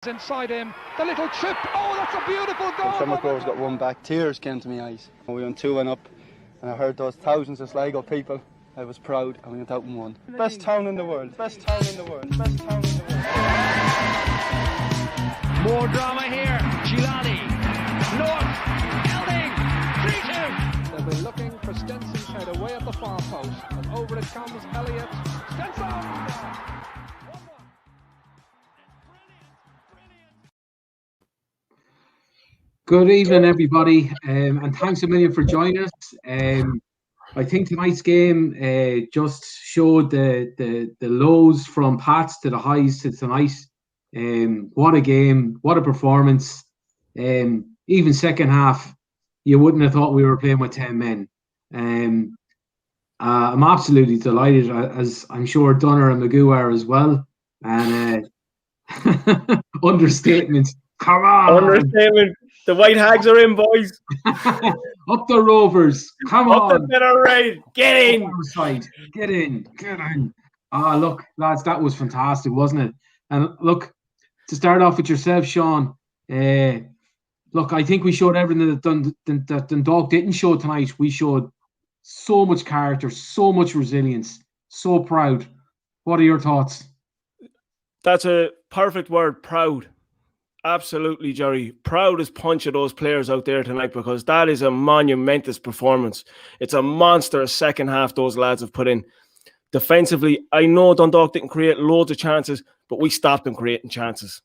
Inside him, the little chip. Oh, that's a beautiful goal. Shamrock Rovers got one back. Tears came to my eyes. We went 2-1 up, and I heard those thousands of Sligo people. I was proud, and we went out and won. Best town in the world. Best town in the world. Best town in the world. More drama here. Gilani, North, Elding, 3-2. They'll be looking for Stenson's head away at the far post, and over it comes Elliott. Stenson. Good evening, everybody, and thanks a million for joining us. I think tonight's game just showed the lows from Pats to the highs to tonight. What a game, what a performance. Even second half, you wouldn't have thought we were playing with 10 men. I'm absolutely delighted, as I'm sure Dunner and Magoo are as well. And understatement. Come on! Understatement. The White Hags are in, boys. Up the Rovers. Come on. Up the better right. Get in. Get in. Get in. Look, lads, that was fantastic, wasn't it? And look, to start off with yourself, Sean, look, I think we showed everything that Dundalk didn't show tonight. We showed so much character, so much resilience, so proud. What are your thoughts? That's a perfect word, proud. Absolutely, Jerry. Proud as punch of those players out there tonight, because that is a monumentous performance. It's a monster second half those lads have put in. Defensively, I know Dundalk didn't create loads of chances, but we stopped them creating chances.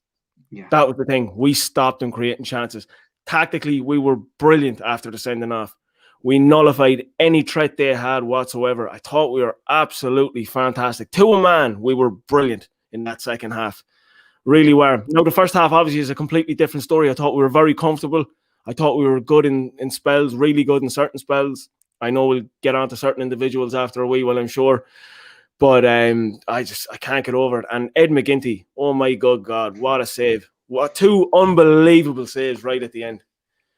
Yeah. That was the thing. We stopped them creating chances. Tactically, we were brilliant after the sending off. We nullified any threat they had whatsoever. I thought we were absolutely fantastic. To a man, we were brilliant in that second half. Really were. Now, the first half obviously is a completely different story. I thought we were very comfortable. I thought we were good in spells, really good in certain spells. I know we'll get on to certain individuals after a wee while, I'm sure. But I can't get over it. And Ed McGinty, oh my good God, what a save. What two unbelievable saves right at the end.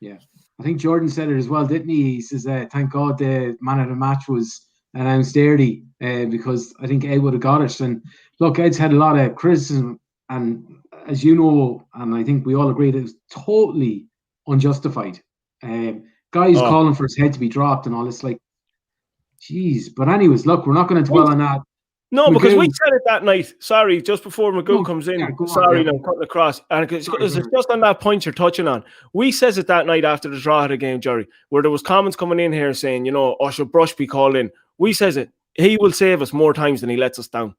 Yeah. I think Jordan said it as well, didn't he? He says, thank God the man of the match was announced early, because I think Ed would have got it. And look, Ed's had a lot of criticism. And as you know, and I think we all agree, that it was totally unjustified. Guys calling for his head to be dropped and all this, like, geez. But anyways, look, we're not going to dwell on that. No, because we said it that night. Sorry, just before Magoo comes in. Sorry, no, cutting across. And it's just on that point you're touching on. We says it that night after the draw of the game, Jerry, where there was comments coming in here saying, you know, should Brush be called in? We says it. He will save us more times than he lets us down.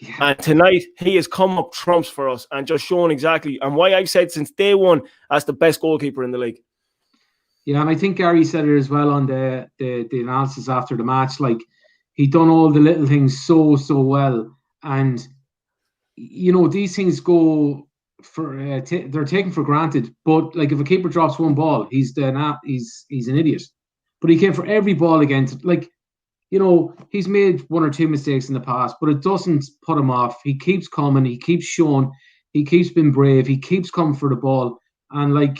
Yeah. And tonight, he has come up trumps for us and just shown exactly, and why I've said since day one, as the best goalkeeper in the league. Yeah, and I think Gary said it as well on the analysis after the match. Like, he done all the little things so well. And, you know, these things go for, they're taken for granted. But, like, if a keeper drops one ball, he's an idiot. But he came for every ball again. Like, you know, he's made one or two mistakes in the past, but it doesn't put him off. He keeps coming. He keeps showing. He keeps being brave. He keeps coming for the ball. And, like,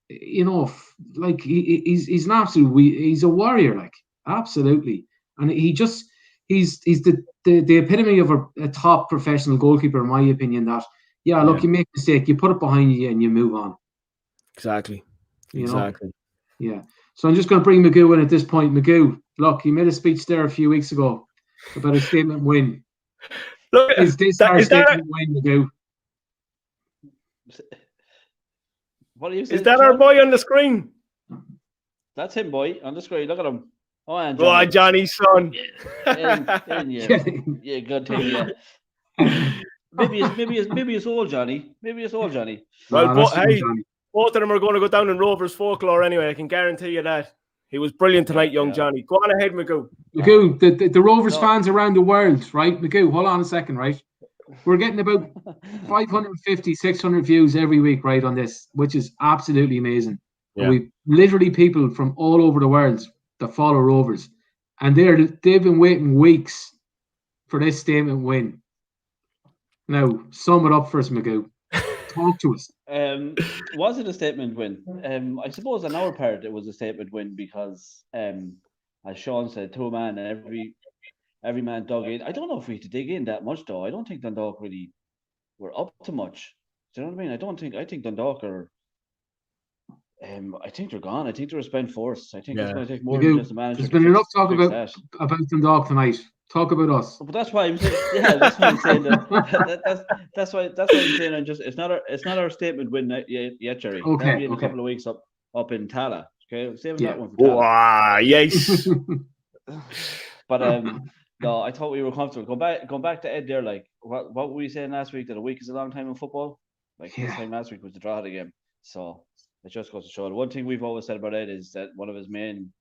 you know, like, he's an absolute, he's a warrior, like, absolutely. And he's the epitome of a top professional goalkeeper, in my opinion, that, yeah, look, you make a mistake, you put it behind you and you move on. Exactly. Exactly. Yeah. So I'm just going to bring Magoo in at this point. Magoo, look, he made a speech there a few weeks ago about a statement win. Look, is this our statement win, Magoo? What are you saying? Is that our boy on the screen? That's him, boy, on the screen. Look at him. Oh, and Johnny. Oh, Johnny's son. Yeah, good thing, yeah. maybe it's old Johnny. Well, but hey, Johnny. Both of them are going to go down in Rovers folklore anyway. I can guarantee you that. He was brilliant tonight, young Johnny. Go on ahead, Magoo. Magoo, the Rovers fans around the world, right? Magoo, hold on a second, right? We're getting about 550, 600 views every week, right, on this, which is absolutely amazing. Yeah. We literally people from all over the world that follow Rovers. And they've been waiting weeks for this statement win. Now, sum it up for us, Magoo. Talk to us. Was it a statement win? I suppose on our part it was a statement win because, as Sean said, to a man, and every man dug in. I don't know if we had to dig in that much though. I don't think Dundalk really were up to much. Do you know what I mean? I think Dundalk are. I think they're gone. I think they're a spent force. I think it's going to take more than just a manager. There's been enough talk fix about Dundalk tonight. Talk about us. But that's why I'm saying, that's why I'm saying that's why I'm saying it's not our statement win yet, Jerry. Okay, That'll be in a couple of weeks up in Tala. Okay, saving that one for Tala. Wow, yes. But no, I thought we were comfortable. Going back to Ed there, like what were we saying last week, that a week is a long time in football? Like this time last week was the draw of the game. So it just goes to show. The one thing we've always said about Ed is that one of his main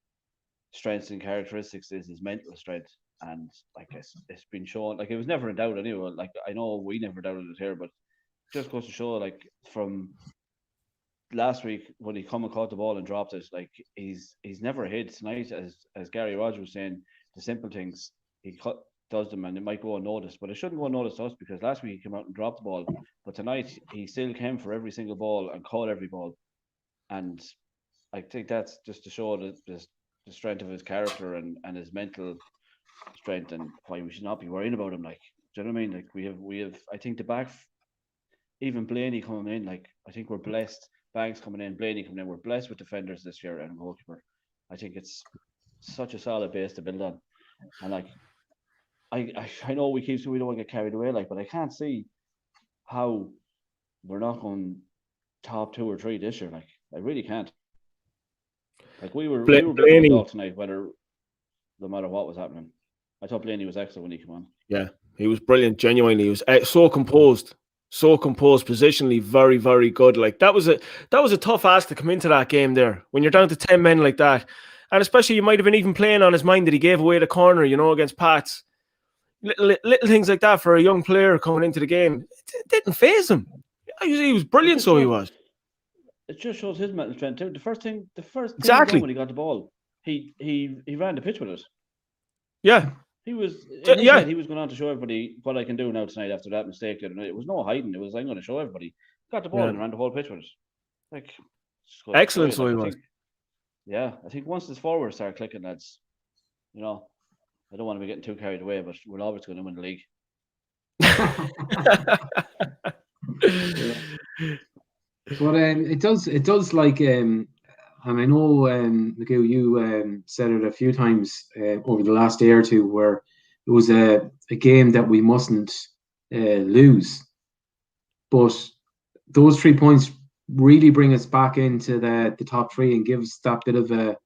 strengths and characteristics is his mental strength. And like it's been shown, like it was never in doubt anyway. Like I know we never doubted it here, but it just goes to show, like from last week when he come and caught the ball and dropped it, like he's never hid. Tonight, as Gary Rogers was saying, the simple things he does them, and it might go unnoticed, but it shouldn't go unnoticed to us, because last week he came out and dropped the ball, but tonight he still came for every single ball and caught every ball, and I think that's just to show the strength of his character and his mental strength, and why we should not be worrying about him. Like, do you know what I mean? Like we have I think the back, even Blaney coming in, like I think we're blessed. Banks coming in, Blaney coming in, we're blessed with defenders this year and a goalkeeper. I think it's such a solid base to build on. And like I know we keep saying we don't want to get carried away, like, but I can't see how we're not going top 2 or 3 this year. Like, I really can't. Like we were Blaney tonight, no matter what was happening. I thought Blaney was excellent when he came on. Yeah, he was brilliant. Genuinely, he was so composed, positionally, very, very good. Like that was a tough ask to come into that game there when you're down to 10 men like that, and especially you might have been even playing on his mind that he gave away the corner, against Pats. Little things like that for a young player coming into the game, it didn't faze him. He was brilliant, so he was. It just shows his mental strength too. The first thing exactly when he got the ball, he ran the pitch with it. Yeah. He was he was going on to show everybody what I can do now tonight after that mistake. It was no hiding. It was, I'm going to show everybody. Got the ball and ran the whole pitch with it. Like, excellent, so he was. I think once this forwards start clicking, lads, I don't want to be getting too carried away, but we're always going to win the league. But it does like and I know Magoo, you said it a few times over the last day or two, where it was a game that we mustn't lose, but those 3 points really bring us back into the top 3 and gives that bit of a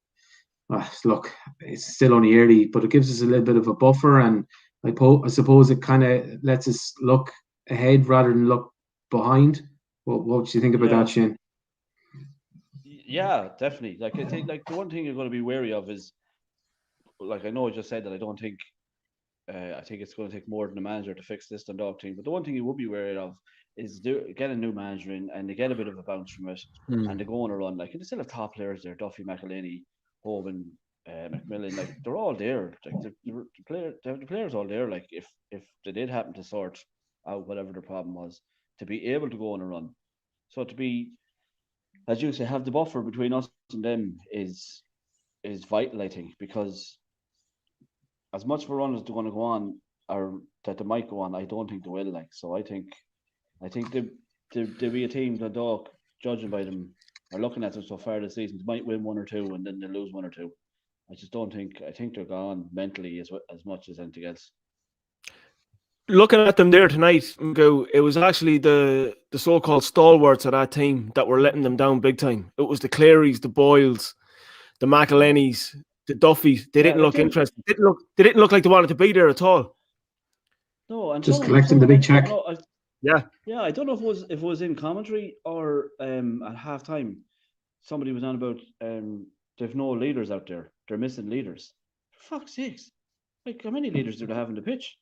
look. It's still only early, but it gives us a little bit of a buffer, and I suppose it kind of lets us look ahead rather than look behind. What do you think about that, Shane? Yeah, definitely. Like I think, like the one thing you're going to be wary of is, like I know I just said that I don't think, I think it's going to take more than a manager to fix this Dundalk team. But the one thing you would be wary of is get a new manager in and they get a bit of a bounce from it, and they go on a run. Like, and they still have top players there: Duffy, McElhaney, Hoban, McMillan. Like, they're all there. Like the players all there. Like, if they did happen to sort out whatever the problem was, to be able to go on a run. So to be, as you say, have the buffer between us and them is vital, I think, because as much of a run as they're going to go on, or that they might go on, I don't think they will. Like, so I think they'll be a team that Dundalk, judging by them, are looking at them so far this season, they might win 1 or 2 and then they lose 1 or 2. I just don't think. I think they're gone mentally as much as anything else. Looking at them there tonight, it was actually the so-called stalwarts of that team that were letting them down big time. It was the Clerys, the Boyles, the McElhaney's, the Duffys. They didn't look interested. They didn't look like they wanted to be there at all. No, and just collecting the big check. Yeah. I don't know if it was in commentary or at half time. Somebody was on about they've no leaders out there. They're missing leaders. For fuck's sakes! Like, how many leaders do they have in the pitch?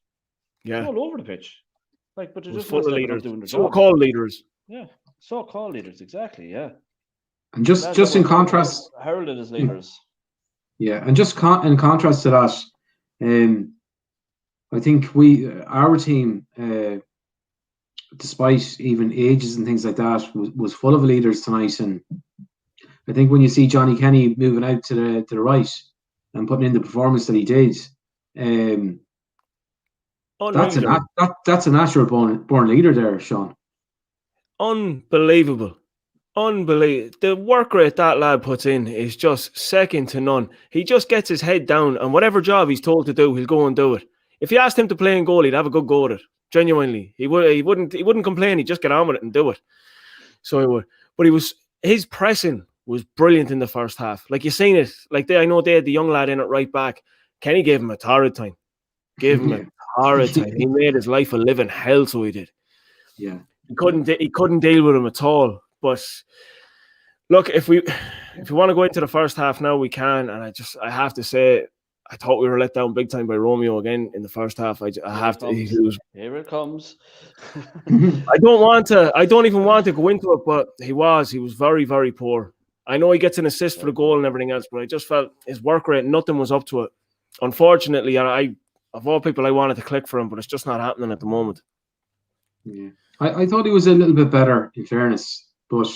Yeah, all over the pitch. Like, but they're just full of leaders, doing their so-called leaders. Yeah, so-called leaders, exactly. Yeah, and just in contrast, heralded as leaders. Yeah, and just in contrast to that, I think our team, despite even ages and things like that, was full of leaders tonight. And I think when you see Johnny Kenny moving out to the right and putting in the performance that he did, that's a natural born leader there, Sean. unbelievable. Unbelievable. The work rate that lad puts in is just second to none. He just gets his head down, and whatever job he's told to do, he'll go and do it. If you asked him to play in goal, he'd have a good go at it. Genuinely, he wouldn't complain. He'd just get on with it and do it. So he would. But his pressing was brilliant in the first half. Like, you seen it. Like, I know they had the young lad in at right back. Kenny gave him a torrid time. Gave him a torrid time. He made his life a living hell, so he did. Yeah. He couldn't deal with him at all. But look, if we want to go into the first half now, we can. And I have to say, I thought we were let down big time by Romeo again in the first half. Here it comes. I don't even want to go into it, but he was very, very poor. I know he gets an assist for the goal and everything else, but I just felt his work rate, nothing was up to it. Unfortunately, and of all people, I wanted to click for him, but it's just not happening at the moment. Yeah, I thought he was a little bit better, in fairness, but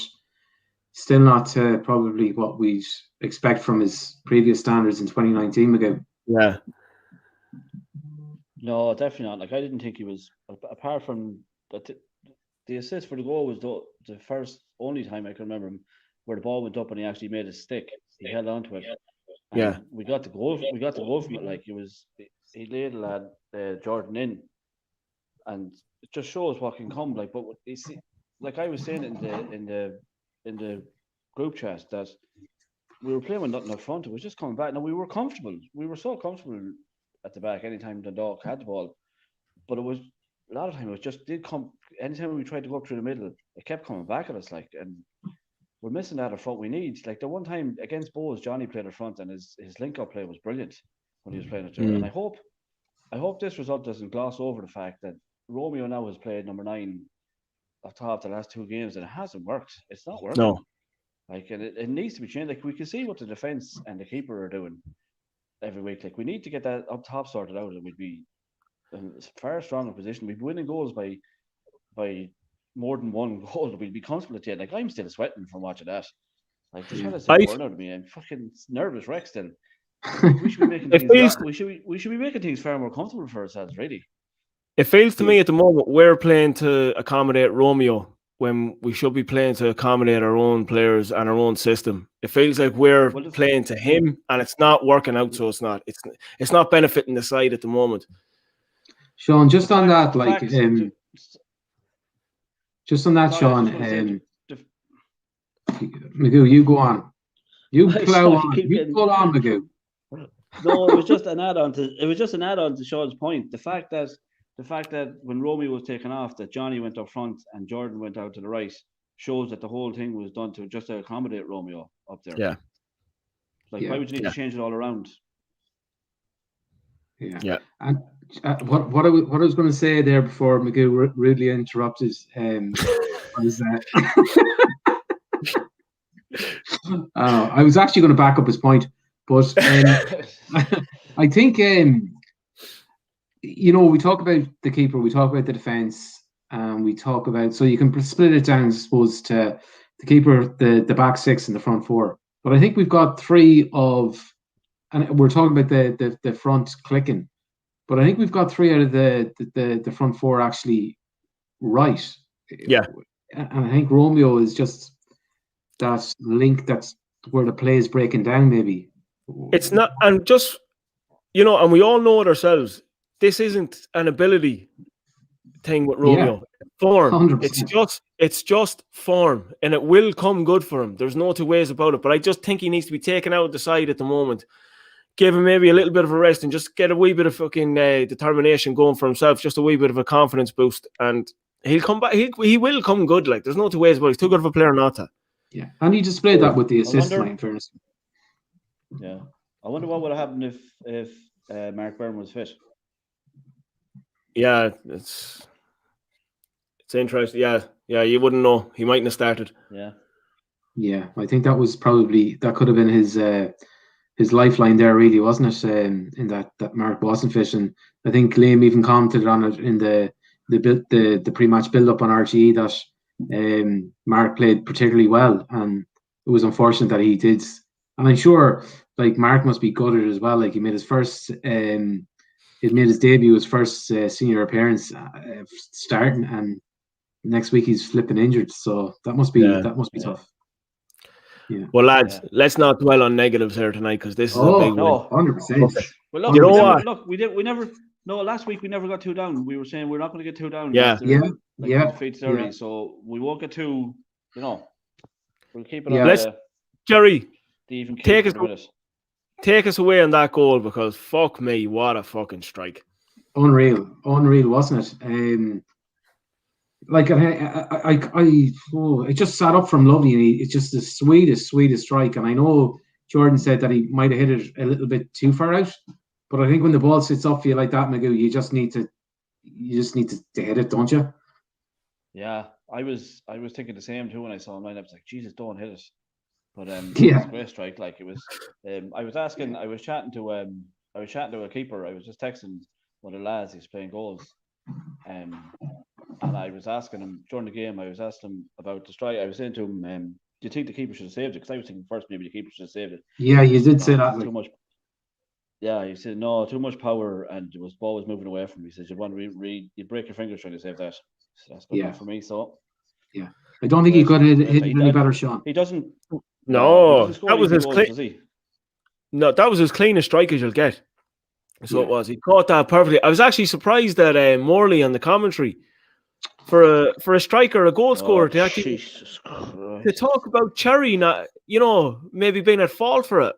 still not probably what we'd expect from his previous standards in 2019, Miguel. Yeah. No, definitely not. Like, I didn't think he was, apart from the assist for the goal was the first only time I can remember him where the ball went up and he actually made a stick. He held on to it. And yeah. We got the goal from it. Like, he laid the lad Jordan in, and it just shows what can come. Like, but you see, like I was saying in the group chat, that we were playing with nothing up front. It was just coming back. Now, we were comfortable. We were so comfortable at the back anytime Dundalk had the ball. But it was a lot of time it did come. Anytime we tried to go up through the middle, it kept coming back at us. Like, and we're missing that up front. We need, like, the one time against Bows, Johnny played up front, and his link-up play was brilliant when he was playing it there. And I hope this result doesn't gloss over the fact that Romeo now has played number 9 up top the last 2 games, and it hasn't worked. It's not working. No. Like, and it needs to be changed. Like, we can see what the defense and the keeper are doing every week. Like, we need to get that up top sorted out, and we'd be in a far stronger position. We'd be winning goals by more than one goal. We'd be comfortable at the end. Like, I'm still sweating from watching that. Like, the shot is burn out of me. I'm fucking nervous wreck still. We should be making things. We should be making things far more comfortable for ourselves, really. It feels to me at the moment we're playing to accommodate Romeo when we should be playing to accommodate our own players and our own system. It feels like we're playing to him, and it's not working out. So it's not benefiting the side at the moment. Sean, just on that, Sean. Magoo, you go on. You plow on. You pull on, Magoo. No, it was just an add-on to Sean's point. The fact that when Romeo was taken off, that Johnny went up front and Jordan went out to the right, shows that the whole thing was done to just accommodate Romeo up there. Yeah. Like, why would you need to change it all around? Yeah. And what I was going to say there before Magoo rudely interrupted was that I was actually going to back up his point, but I think we talk about the keeper, we talk about the defense, and we talk about, so you can split it down, I suppose, to the keeper, the back 6, and the front 4. But I think we've got 3 of, and we're talking about the front clicking, but I think we've got 3 out of the front 4 actually right. Yeah. And I think Romeo is just that link that's where the play is breaking down, maybe. It's not, and just, and we all know it ourselves. This isn't an ability thing with Romeo. Yeah. Form. 100%. It's just form, and it will come good for him. There's no two ways about it. But I just think he needs to be taken out of the side at the moment. Give him maybe a little bit of a rest and just get a wee bit of fucking determination going for himself. Just a wee bit of a confidence boost, and he'll come back. He will come good. Like, there's no two ways about it. He's too good of a player not to. Yeah, and he displayed that with the assist line, fairness. Yeah, I wonder what would have happened if Mark Byrne was fit. Yeah, it's interesting. Yeah, you wouldn't know. He mightn't have started. Yeah, I think that could have been his lifeline there, really, wasn't it? In that Mark wasn't fit, and I think Liam even commented on it in the pre-match build-up on RTE that Mark played particularly well, and it was unfortunate that he did. And I'm sure, like, Mark must be gutted as well. Like, he made his first. He made his debut, his first senior appearance, starting, and next week he's flipping injured, so that must be tough. Yeah. Well, lads, let's not dwell on negatives here tonight because this is a big win. 100%. Well, look, You know what? Look, we never. No, last week we never got 2 down. We were saying we're not going to get 2 down. Yeah. Defeats early, so we won't get 2. We'll keep it on. Let's, Jerry, the even take us away on that goal because fuck me, what a fucking strike! Unreal, wasn't it? It just sat up from Lovely, and it's just the sweetest strike. And I know Jordan said that he might have hit it a little bit too far out, but I think when the ball sits up for you like that, Magoo, you just need to hit it, don't you? Yeah, I was thinking the same too when I saw him. I was like, Jesus, don't hit it. But it was a great strike. Like it was. I was chatting to a keeper. I was just texting one of the lads. He's playing goals. And I was asking him during the game. I was asking him about the strike. I was saying to him, "Do you think the keeper should have saved it?" Because I was thinking first maybe the keeper should have saved it. Yeah, you did say that. Too much. Yeah, he said no, too much power, and the ball was moving away from him. He says you'd want to you'd break your fingers trying to save that. So that's good enough for me. So yeah, I don't think he could have hit any better shot. He doesn't. No, he doesn't that was his clean. No, that was as clean a strike as you'll get. So Yeah. it was. He caught that perfectly. I was actually surprised that Morley on the commentary for a striker, a goal scorer, to actually to talk about Cherry not, maybe being at fault for it.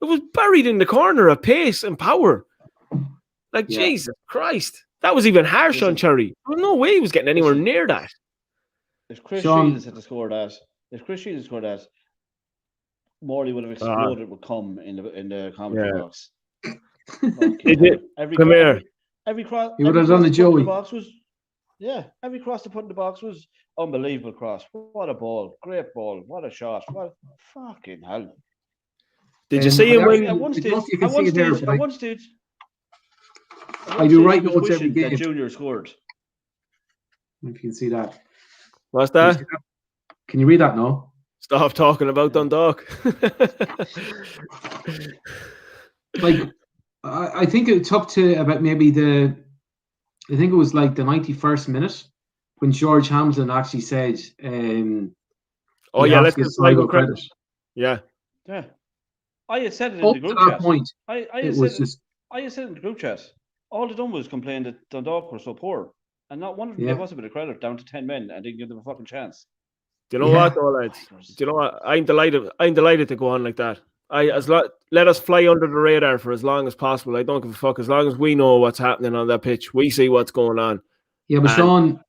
It was buried in the corner of pace and power. Like Jesus Christ, that was even harsh on Cherry. There was no way he was getting anywhere near that. If Chris Shields had scored that, Morley would have exploded with cum in the commentary box. Come here. Every cross. He would have done the Joey. Every cross to put in the box was unbelievable cross. What a ball! Great ball! What a shot! What fucking hell! Did you see him when? At one stage, I do write notes every game. That Junior scored. If you can see that. What's that? Can you read that now? Stop talking about Dundalk. I think it took to about maybe I think it was like the 91st minute when George Hamilton actually said, let's give Sligo credit. Yeah. I had said it in the group chat. Point, I had said it in the group chat. All they done was complain that Dundalk were so poor. And not one of them gave us a bit of credit, down to 10 men, and didn't give them a fucking chance. Do you know what, though, lads? Do you know what? I'm delighted to go on like that. Let us fly under the radar for as long as possible. I don't give a fuck. As long as we know what's happening on that pitch, we see what's going on. Yeah, but Sean,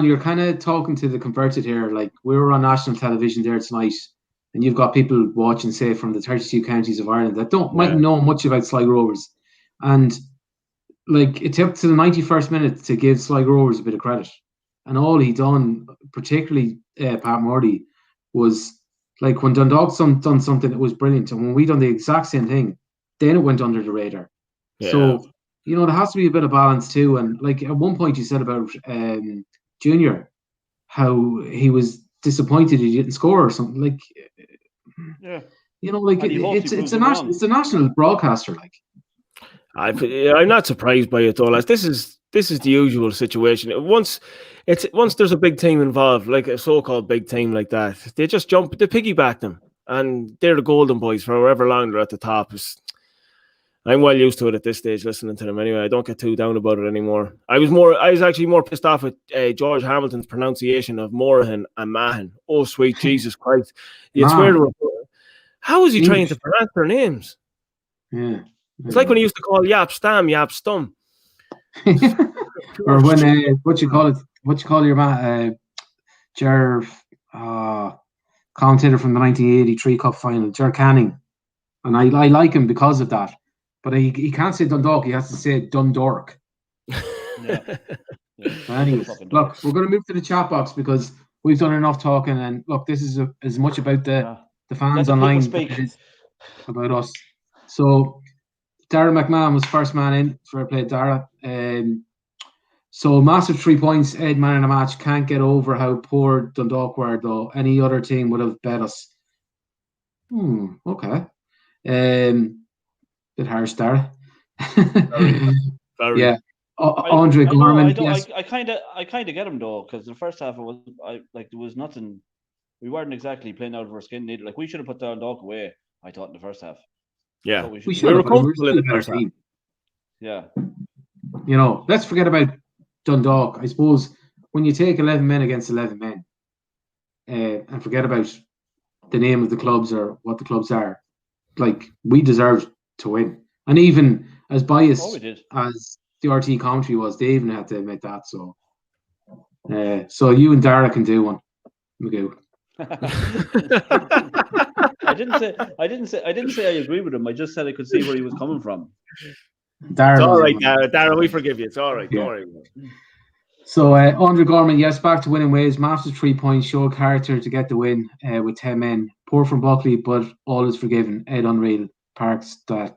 you're kind of talking to the converted here. Like, we were on national television there tonight, and you've got people watching, say, from the 32 counties of Ireland that mightn't know much about Sligo Rovers. And, like, it took to the 91st minute to give Sligo Rovers a bit of credit. And all he done, particularly Pat Murdy, was... like when Dundalk done something that was brilliant, and when we done the exact same thing, then it went under the radar. Yeah. So, there has to be a bit of balance too. And like at one point you said about Junior, how he was disappointed he didn't score or something. Like, it's a national broadcaster. Like, I'm not surprised by it though. Like, this is the usual situation. Once there's a big team involved, like a so-called big team like that, they just they piggyback them, and they're the golden boys for however long they're at the top. I'm well used to it at this stage, listening to them anyway. I don't get too down about it anymore. I was actually more pissed off at George Hamilton's pronunciation of Morahan and Mahan. Oh, sweet Jesus Christ! You'd swear to it. How is he trying to pronounce their names? Yeah. It's like when he used to call Yap Stam, Yap Stum. Or when what you call your man Jerv commentator from the 1983 Cup final, Ger Canning, and I like him because of that, but he can't say Dundalk, he has to say Dundalk. Anyways, look, we're going to move to the chat box because we've done enough talking, and look, this is as much about the fans online as it is about us. So Dara McMahon was first man in. Fair play, Dara. So massive 3 points. Ed man in a match. Can't get over how poor Dundalk were though. Any other team would have bet us. Okay. Bit harsh, Dara. Very. Yeah. Andre I know. Gorman. I don't. Yes. I kind of get him though, because the first half there was nothing. We weren't exactly playing out of our skin either. Like, we should have put Dundalk away, I thought, in the first half. Yeah, We We should should were have, but we were comfortable in still a the better first half. team. Yeah. You know, let's forget about Dundalk. I suppose when you take 11 men against 11 men, and forget about the name of the clubs or what the clubs are, like, we deserved to win. And even as Oh, biased we did. as the RT commentary was, they even had to admit that. So you and Dara can do one, Magoo. I didn't say I agree with him. I just said I could see where he was coming from. Dara It's all knows right, one. Darren. We forgive you. It's all right. Yeah. Don't worry. So Andre Gorman, yes, back to winning ways. Massive 3 points, showed character to get the win with 10 men. Poor from Buckley, but all is forgiven. Ed Unreal, Parks, that.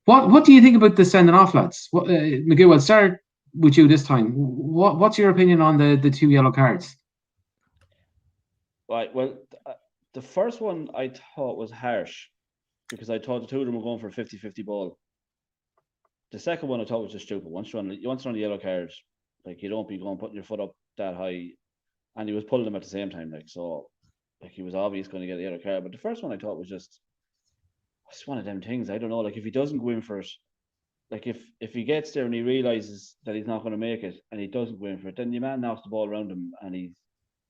What do you think about the sending off, lads? Magoo, I'll start with you this time. What's your opinion on the 2 yellow cards? Right. Well, the first one I thought was harsh, because I thought the two of them were going for a 50-50 ball. The second one I thought was just stupid. Once you're on the yellow cards, like, you don't be going putting your foot up that high, and he was pulling them at the same time, like, so, like, he was obviously going to get a yellow card. But the first one I thought was just one of them things. I don't know. Like, if he doesn't go in for it, like, if he gets there and he realizes that he's not going to make it and he doesn't go in for it, then the man knocks the ball around him and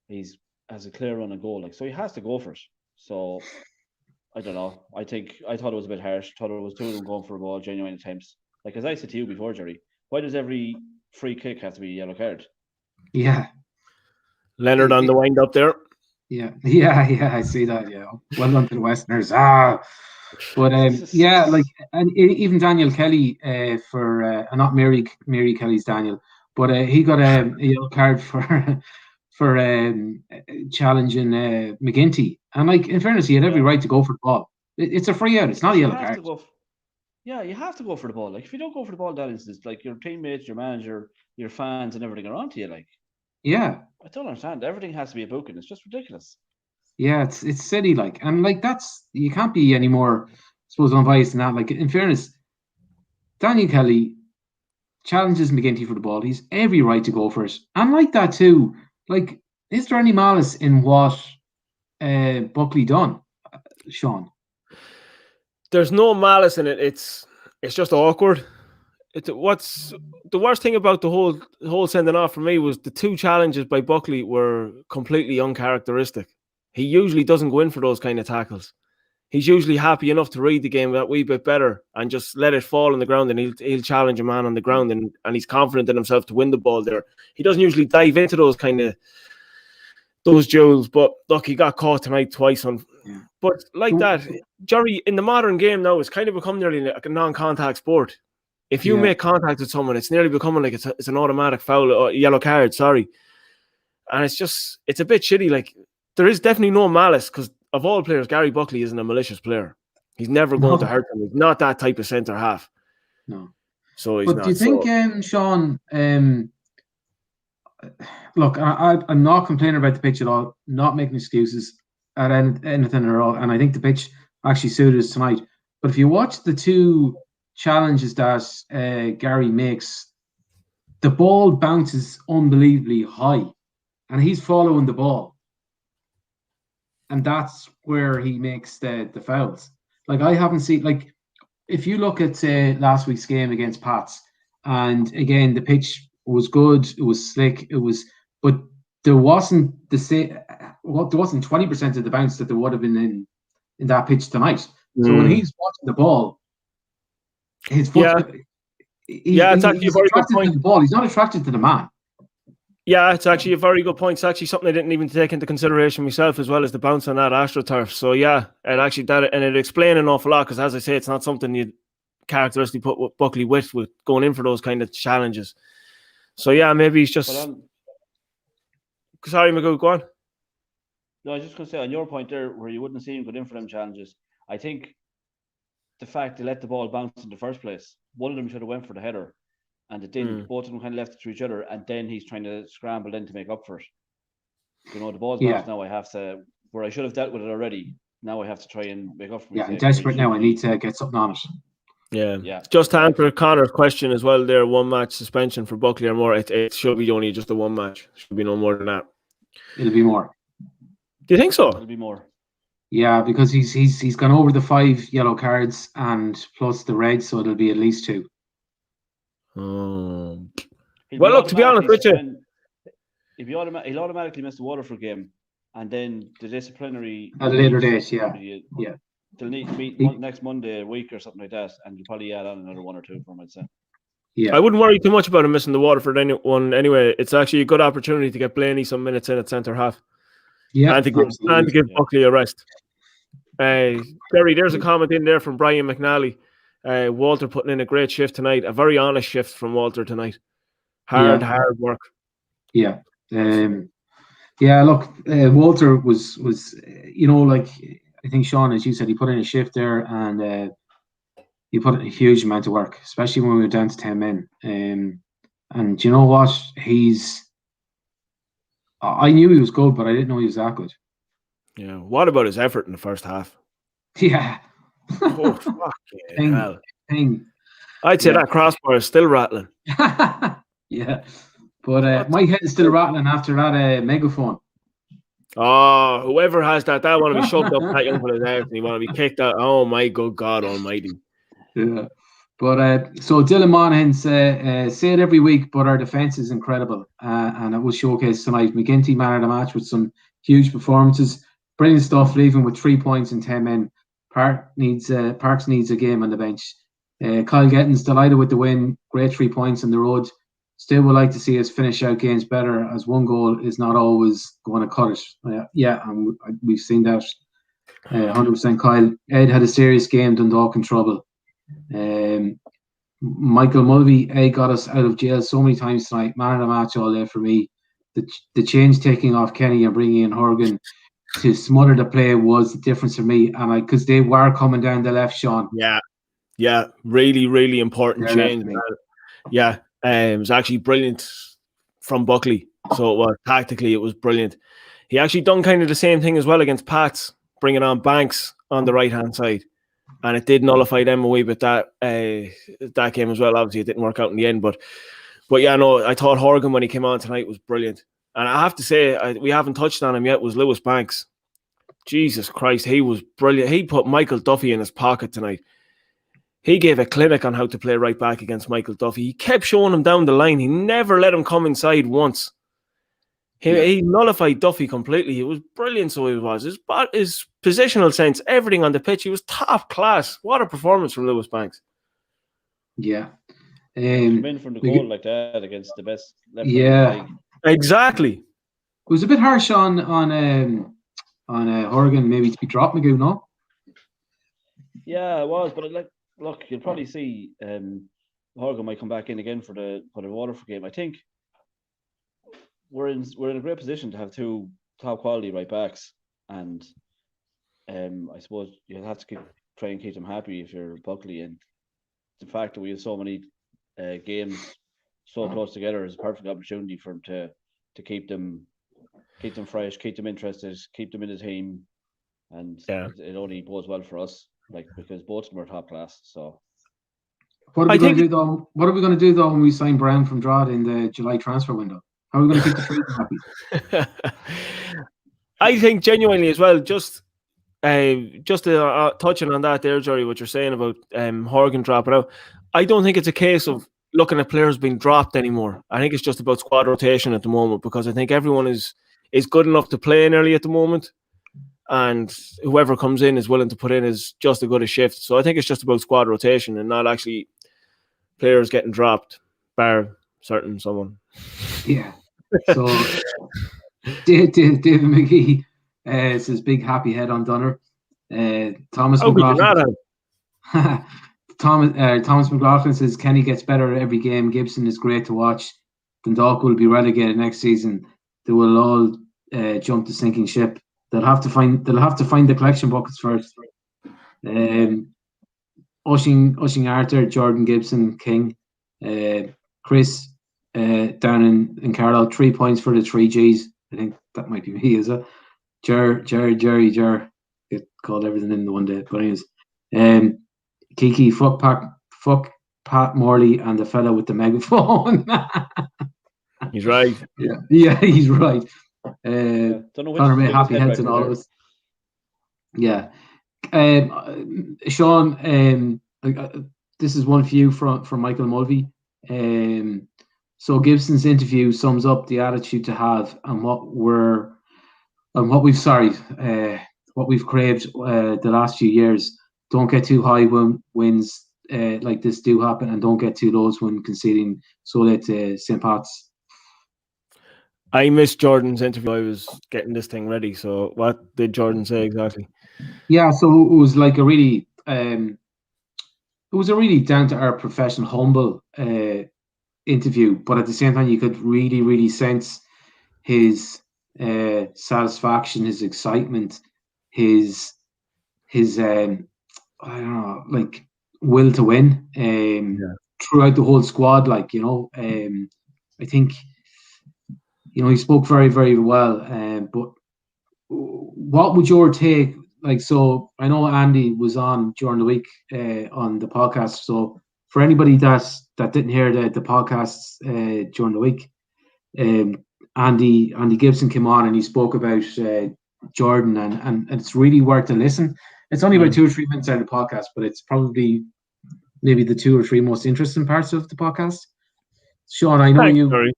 he's has a clear run and goal. Like, so he has to go for it. So I don't know. I thought it was a bit harsh. Thought it was two of them going for a ball, genuine attempts. Like, as I said to you before, Jerry, why does every free kick have to be a yellow card? Yeah. Leonard on the wind up there. Yeah, I see that. Yeah, well done to the Westerners. But yeah, like, and even Daniel Kelly for not Mary Kelly's Daniel, but he got a yellow card for challenging McGinty, and, like, in fairness, he had every right to go for the ball. It's a free out. It's not a yellow card. Yeah, you have to go for the ball. Like, if you don't go for the ball, that instance, like, your teammates, your manager, your fans, and everything are onto you. Like, yeah, I don't understand. Everything has to be a booking. It's just ridiculous. Yeah, it's silly, like, and, like, that's, you can't be any more, I suppose, unbiased than that. Like, in fairness, Daniel Kelly challenges McGinty for the ball. He's every right to go for it, and like that too. Like, is there any malice in what Buckley done, Sean? There's no malice in it. It's just awkward. What's the worst thing about the whole sending off for me was the two challenges by Buckley were completely uncharacteristic. He usually doesn't go in for those kind of tackles. He's usually happy enough to read the game that wee bit better and just let it fall on the ground, and he'll challenge a man on the ground, and he's confident in himself to win the ball there. He doesn't usually dive into those duels, but look, he got caught tonight twice on. Yeah. But like that, Jerry, in the modern game now, it's kind of become nearly like a non-contact sport. If you make contact with someone, it's nearly becoming like it's an automatic foul or yellow card. Sorry, and it's a bit shitty. Like, there is definitely no malice, because of all players, Gary Buckley isn't a malicious player. He's never going to hurt him. He's not that type of centre half. No. So he's but not. Do you think, Sean? Look, I'm not complaining about the pitch at all. Not making excuses at anything at all. And I think the pitch actually suited us tonight. But if you watch the two challenges that Gary makes, the ball bounces unbelievably high, and he's following the ball, and that's where he makes the fouls. Like, I haven't seen, like, if you look at last week's game against Pats, and again, the pitch was good, it was slick, but there wasn't there wasn't 20% of the bounce that there would have been in that pitch tonight. So when he's watching the ball, his foot, he's attracted to the ball. He's not attracted to the man. Yeah, it's actually a very good point. It's actually something I didn't even take into consideration myself, as well as the bounce on that AstroTurf. So yeah, it explains an awful lot, because, as I say, it's not something you'd characteristically put Buckley with going in for those kind of challenges. So yeah, maybe he's just. Sorry, Magoo, go on. No, I was just going to say, on your point there, where you wouldn't see him going in for them challenges, I think the fact they let the ball bounce in the first place, one of them should have went for the header, and it didn't. Both of them kind of left it to each other, and then he's trying to scramble then to make up for it. You know, the ball's bounced now. I have to, where I should have dealt with it already, now I have to try and make up for it. Yeah, I'm desperate now. I need to get something on it. Yeah. Just to answer Connor's question as well, there 1 match suspension for Buckley or more. It should be only just a 1 match. Should be no more than that. It'll be more. Do you think so? It'll be more. Yeah, because he's gone over the 5 yellow cards and plus the red, so it'll be at least 2. Well, look, to be honest with you, he'll automatically miss the Waterford game, and then the disciplinary at a later date. Yeah. They'll need to meet next Monday a week or something like that, and you'll probably add on another 1 or 2 for him, I'd say. Yeah, I wouldn't worry too much about him missing the Waterford one anyway. It's actually a good opportunity to get Blaney some minutes in at centre half. Yeah, and to give Buckley a rest. Gary, there's a comment in there from Brian McNally. Walter putting in a great shift tonight. A very honest shift from Walter tonight. Hard work. Yeah. Look, Walter was like I think Sean, as you said, he put in a shift there, and he put in a huge amount of work, especially when we were down to 10 men. And you know what? I knew he was good, but I didn't know he was that good. Yeah. What about his effort in the first half? Yeah. Oh, fucking hell. I'd say that crossbar is still rattling. Yeah. But my head is still rattling after that megaphone. Oh, whoever has that want to be shoved up that young fella's head and he want to be kicked out. Oh, my good God almighty. Yeah. But so Dylan Monaghan say it every week, but our defence is incredible. And it was showcased tonight. McGinty man of the match with some huge performances. Brilliant stuff, leaving with 3 points in 10 men. Parks needs a game on the bench. Kyle Gettins delighted with the win. Great 3 points on the road. Still would like to see us finish out games better, as 1 goal is not always going to cut it. And we've seen that 100%. Kyle. Ed had a serious game. Dundalk in trouble. Michael Mulvey got us out of jail so many times tonight. Man of the match all day for me. The change taking off Kenny and bringing in Horgan to smother the play was the difference for me, and because they were coming down the left, Sean. Yeah, really, really important change. It was actually brilliant from Buckley. So it was tactically, it was brilliant. He actually done kind of the same thing as well against Pats, bringing on Banks on the right hand side, and it did nullify them a wee bit that game as well. Obviously, it didn't work out in the end, but yeah, no, I thought Horgan when he came on tonight was brilliant. And I have to say, we haven't touched on him yet, was Lewis Banks. Jesus Christ, he was brilliant. He put Michael Duffy in his pocket tonight. He gave a clinic on how to play right back against Michael Duffy. He kept showing him down the line. He never let him come inside once. He nullified Duffy completely. He was brilliant, so he was. His positional sense, everything on the pitch, he was top class. What a performance from Lewis Banks. Yeah. Win from the goal like that against the best left back in the league. Exactly. It was a bit harsh on Horgan maybe to be dropped, Magoo, no? Yeah, it was, but look, you'll probably see Horgan might come back in again for the Waterford game. I think we're in a great position to have 2 top quality right backs, and I suppose you'll have to try and keep them happy if you're Buckley. And the fact that we have so many games so close together is a perfect opportunity for them to keep them fresh, keep them interested, keep them in the team, and it only bodes well for us, because both of them are top class. So what are we going to do though? What are we going to do though when we sign Brown from Drogheda in the July transfer window? How are we going to keep the fans happy? I think genuinely as well, just touching on that there, Jerry, what you're saying about Horgan dropping out. I don't think it's a case of looking at players being dropped anymore. I think it's just about squad rotation at the moment, because I think everyone is good enough to play nearly at the moment, and whoever comes in is willing to put in is just as good a shift. So I think it's just about squad rotation and not actually players getting dropped, bar certain someone. Yeah. So David McGee says big happy head on Dunner. Thomas McLaughlin. Thomas McLaughlin says Kenny gets better every game. Gibson is great to watch. Dundalk will be relegated next season. They will all jump the sinking ship. They'll have to find the collection buckets first. Ushing Arthur, Jordan Gibson, King, Chris down in Carlisle, 3 points for the 3 Gs. I think that might be me, is it? Jerry. Get called everything in the one day. But anyways, Kiki, fuck fuck Pat Morley and the fella with the megaphone. He's right. Yeah, he's right. Don't know which Connor is the May, biggest happy head heads and wrecker all there. of us. Yeah. Sean, this is one for you from Michael Mulvey. So Gibson's interview sums up the attitude to have and what we've craved the last few years. Don't get too high when wins like this do happen, and don't get too low when conceding so late to St. Pat's. I missed Jordan's interview. I was getting this thing ready. So what did Jordan say exactly? Yeah, so it was like a really down to earth, professional, humble interview, but at the same time you could really, really sense his satisfaction, his excitement, his I don't know, like will to win throughout the whole squad. I think he spoke very, very well. But what would your take? Like, so I know Andy was on during the week on the podcast. So for anybody that didn't hear the podcasts during the week, Andy Gibson came on and he spoke about Jordan, and it's really worth a listen. It's only about 2 or 3 minutes out of the podcast, but it's probably maybe the 2 or 3 most interesting parts of the podcast. Sean, I know you. Sorry.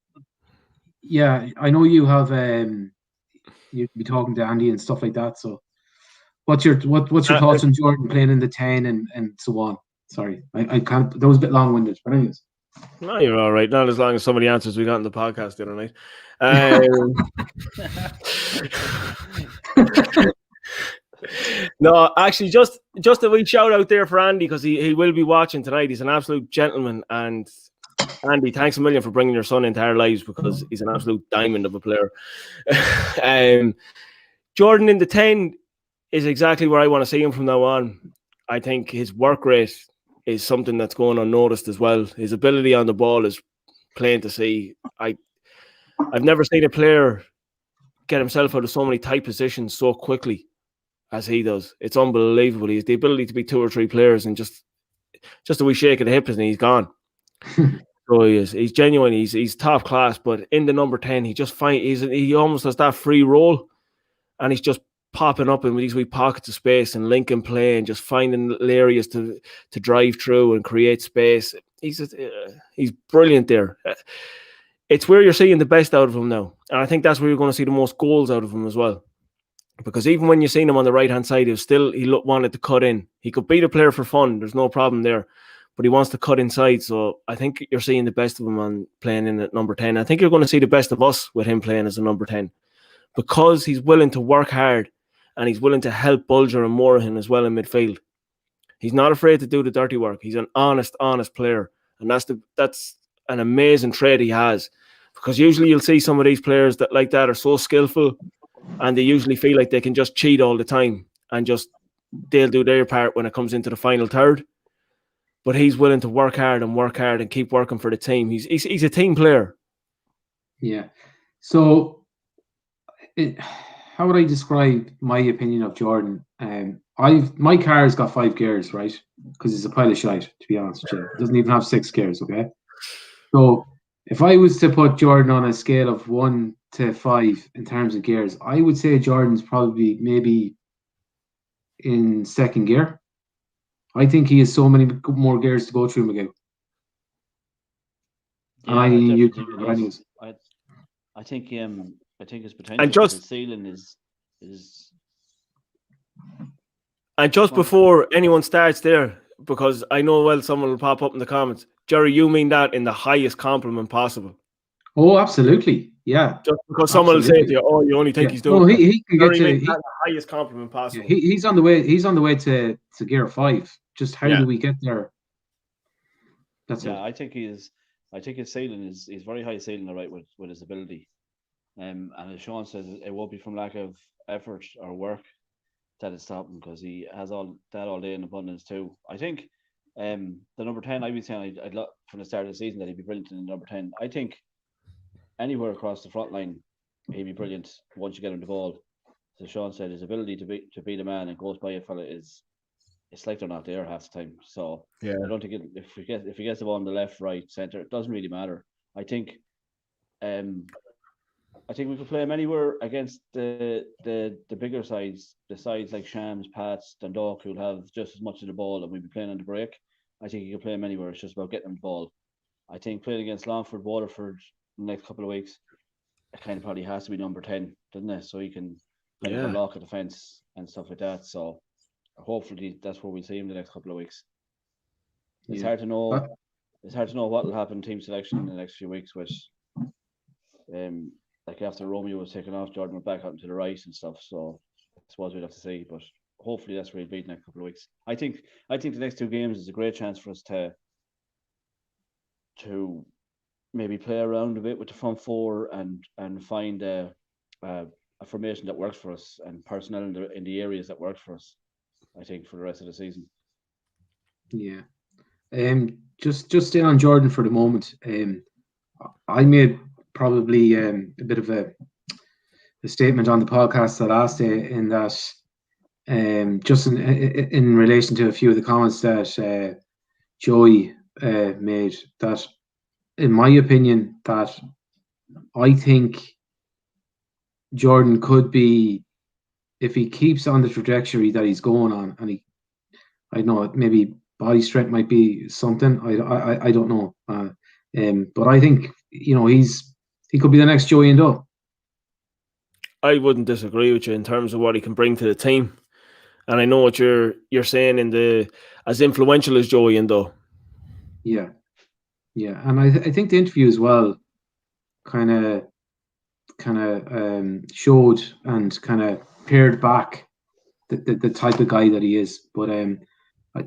Yeah, I know you have. You'd be talking to Andy and stuff like that. So, what's your thoughts on Jordan playing in the 10 and so on? Sorry, I can't. That was a bit long-winded, but anyways. No, you're all right. Not as long as some of the answers we got in the podcast the other night. No, actually, just a wee shout out there for Andy, because he will be watching tonight. He's an absolute gentleman, and Andy, thanks a million for bringing your son into our lives, because he's an absolute diamond of a player. Jordan in the 10 is exactly where I want to see him from now on. I think his work rate is something that's going unnoticed as well. His ability on the ball is plain to see. I've never seen a player get himself out of so many tight positions so quickly as he does. It's unbelievable. He has the ability to be 2 or 3 players and just a wee shake of the hip and he's gone. So he is. He's genuine. He's top class. But in the number 10, he almost has that free role, and he's just popping up in these wee pockets of space and linking play and just finding little areas to drive through and create space. He's brilliant there. It's where you're seeing the best out of him now, and I think that's where you're going to see the most goals out of him as well. Because even when you're seeing him on the right hand side, he wanted to cut in. He could beat a player for fun. There's no problem there. But he wants to cut inside. So I think you're seeing the best of him on playing in at number 10. I think you're going to see the best of us with him playing as a number 10, because he's willing to work hard and he's willing to help Bulger and Morahan as well in midfield. He's not afraid to do the dirty work. He's an honest player. And that's an amazing trait he has. Because usually you'll see some of these players that are so skillful, and they usually feel like they can just cheat all the time and they'll do their part when it comes into the final third. But he's willing to work hard and keep working for the team. He's a team player. Yeah. So, how would I describe my opinion of Jordan? My car's got 5 gears, right? Because it's a pile of shite, to be honest with you. It doesn't even have 6 gears, okay? So, if I was to put Jordan on a scale of 1 to 5 in terms of gears, I would say Jordan's probably maybe in 2nd gear. I think he has so many more gears to go through, Magoo. Yeah, I think his potential, and just his ceiling is. And just before anyone starts there, because I know someone will pop up in the comments, Jerry, you mean that in the highest compliment possible? Oh, absolutely. Yeah. Just because someone will say to you, "Oh, you only think he's doing." No, he can get to the highest compliment possible. Yeah, he's on the way. He's on the way to gear 5. Just how do we get there? That's it. I think his ceiling is very high ceiling, all right, with his ability. And as Sean says, it won't be from lack of effort or work that it's stopping, because he has all day in abundance too. I think the number 10, I'd be saying I'd love from the start of the season that he'd be brilliant in the number 10. I think anywhere across the front line, he'd be brilliant once you get him the ball. As Sean said, his ability to beat a man and goes by a fella is it's like they're not there half the time. So Yeah. I don't think if he gets the ball on the left, right, centre, it doesn't really matter. I think we could play him anywhere against the bigger sides, the sides like Shams, Pats, Dundalk, who'll have just as much of the ball and we'll be playing on the break. I think you can play him anywhere. It's just about getting him the ball. I think playing against Longford, Waterford in the next couple of weeks, it kind of probably has to be number 10, doesn't it? So he can kind of unlock a defence and stuff like that. So hopefully that's where we'll see him the next couple of weeks. It's hard to know. It's hard to know what will happen in team selection in the next few weeks, which like after Romeo was taken off, Jordan went back out to the right and stuff. So I suppose we'll have to see. But hopefully that's where he'll be the next couple of weeks. I think the next 2 games is a great chance for us to maybe play around a bit with the front 4 and find a formation that works for us and personnel in the areas that work for us. I think for the rest of the season. Yeah. Just stay on Jordan for the moment. I made probably a bit of a statement on the podcast the last day in that just in relation to a few of the comments that Joey made, that in my opinion that I think Jordan could be, if he keeps on the trajectory that he's going on, and I know maybe body strength might be something. I don't know. But I think he could be the next Joey Ndo. I wouldn't disagree with you in terms of what he can bring to the team, and I know what you're saying in the as influential as Joey Ndo. Yeah, and I think the interview as well kind of showed and kind of pared back the type of guy that he is. But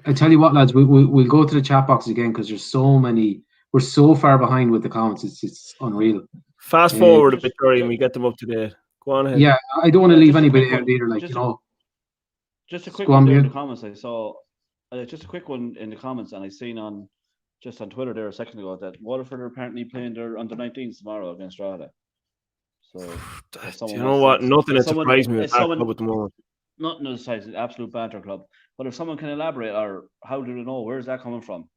I tell you what, lads, we'll go to the chat box again because there's so many. We're so far behind with the comments. It's unreal. Fast forward a bit, Terry, and we get them up to date. Go on ahead. Yeah, I don't want to leave anybody out either. Just a quick one there in the comments. I saw just a quick one in the comments, and I seen on Twitter there a second ago that Waterford are apparently playing their under-19s tomorrow against Drogheda. So you know what? Nothing that surprised me with that club at the moment. Nothing aside, an absolute banter club. But if someone can elaborate, or how do they know? Where is that coming from?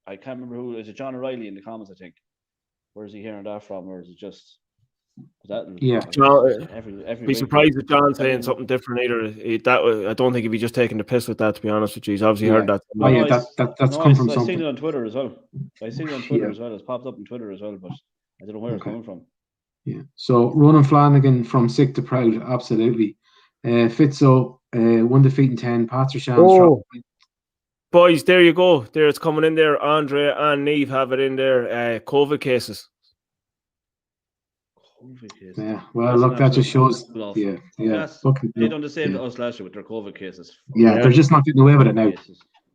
I can't remember who. Is it John O'Reilly in the comments? I think. Where is he hearing that from, or is it just? Be surprised if John's saying something different either. I don't think he'd be just taking the piss with that. To be honest with you, he's obviously heard that. That's come from something. I've seen it on Twitter as well. It's popped up on Twitter as well, but I don't know where it's coming from. Yeah. So Ronan Flanagan from sick to proud, absolutely. Fitzo, 1 defeat in 10. Pats or Shams. Boys, there you go. There it's coming in there. Andre and Neve have it in there. COVID cases. Yeah, well, look, that just shows. Yeah. They done the same to us last year with their COVID cases. Yeah, they're just not getting away with it now.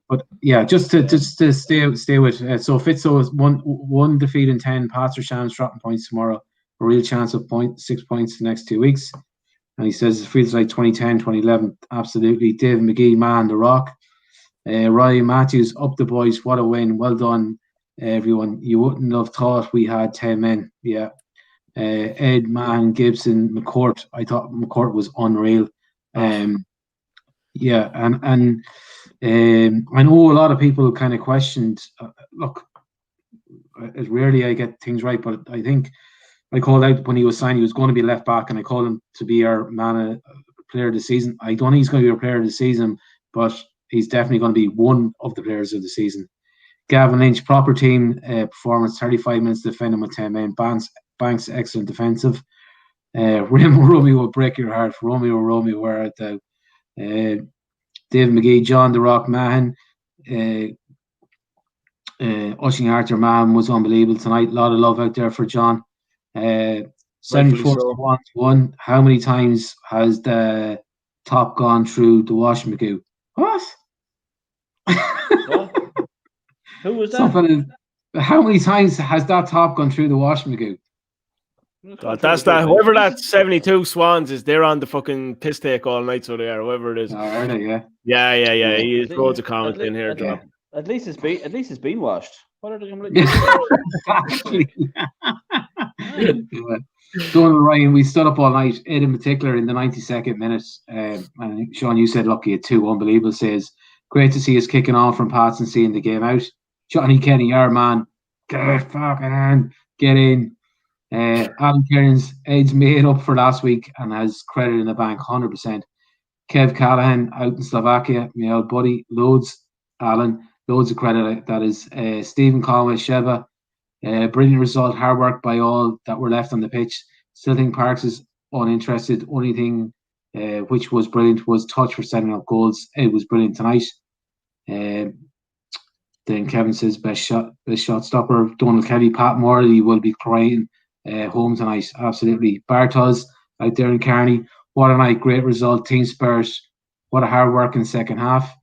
But yeah, just to stay with. So Fitzo is one defeat in 10. Pats or Shams dropping points tomorrow. A real chance of 6 points the next 2 weeks. And he says it feels like 2010, 2011. Absolutely. Dave McGee, man, the rock. Ryan Matthews, up the boys. What a win. Well done, everyone. You wouldn't have thought we had 10 men. Yeah. Ed, Mann, Gibson, McCourt. I thought McCourt was unreal. Yeah, and I know a lot of people kind of questioned. Look, rarely I get things right, but I think I called out when he was signed he was going to be left back, and I called him to be our player of the season. I don't think he's going to be our player of the season, but he's definitely going to be one of the players of the season. Gavin Lynch, proper team performance, 35 minutes defending with 10 men. Banks, excellent defensive. Romeo will break your heart. Romeo, where art thou? David McGee, John the Rock Mahan, Ushing Arthur Mahan was unbelievable tonight. A lot of love out there for John. 74-1. How many times has the top gone through the Wash Magoo? What? Who was that? How many times has that top gone through the Wash Magoo? God, that's that. Whoever that 72 Swans is, they're on the fucking piss take all night, so they are. Whoever it is. Oh, are they? Yeah. Yeah. He has loads of comments in here. At least it's been washed. What are they going to do? Donald Ryan, we stood up all night. Ed in particular in the 92nd minute. And Sean, you said, look, he had 2 unbelievable saves. Great to see us kicking on from Pats and seeing the game out. Johnny Kenny, our man, get fucking in, get in. Alan Cairns, Ed's made up for last week and has credit in the bank 100%. Kev Callahan out in Slovakia, my old buddy, Alan, loads of credit. That is Stephen Conway, Sheva. Brilliant result, hard work by all that were left on the pitch. Still think Parks is uninterested. Only thing which was brilliant was touch for setting up goals. It was brilliant tonight. Then Kevin says best shot stopper. Donald Kelly, Pat Morley will be crying home tonight. Absolutely. Bartos out there in Carney. What a night, great result. Team spirit. What a hard work in the second half.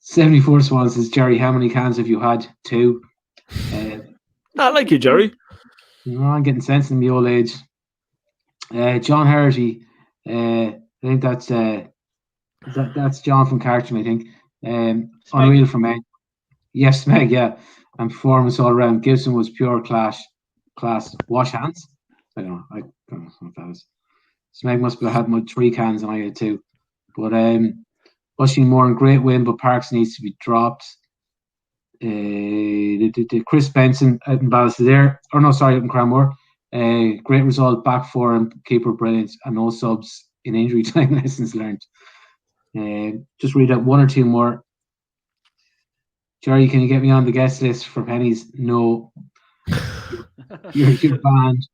74 Swans says, Jerry, how many cans have you had? 2. I like you, Jerry. I'm getting sense in the old age. John Herty, I think that's John from Carton, I think. Unreal from Meg. Yes, Meg, yeah. And performance all around. Gibson was pure class. Wash hands? I don't know what that was. Smeg must have had my 3 cans and I had 2. But Washington Moore, great win, but Parks needs to be dropped. Chris Benson out in Ballast there. Or no, sorry, out in Cranmore. Great result, back 4 and keeper brilliant, and no subs in injury time. Lessons learned. Just read out 1 or 2 more. Jerry, can you get me on the guest list for pennies? No. You're banned.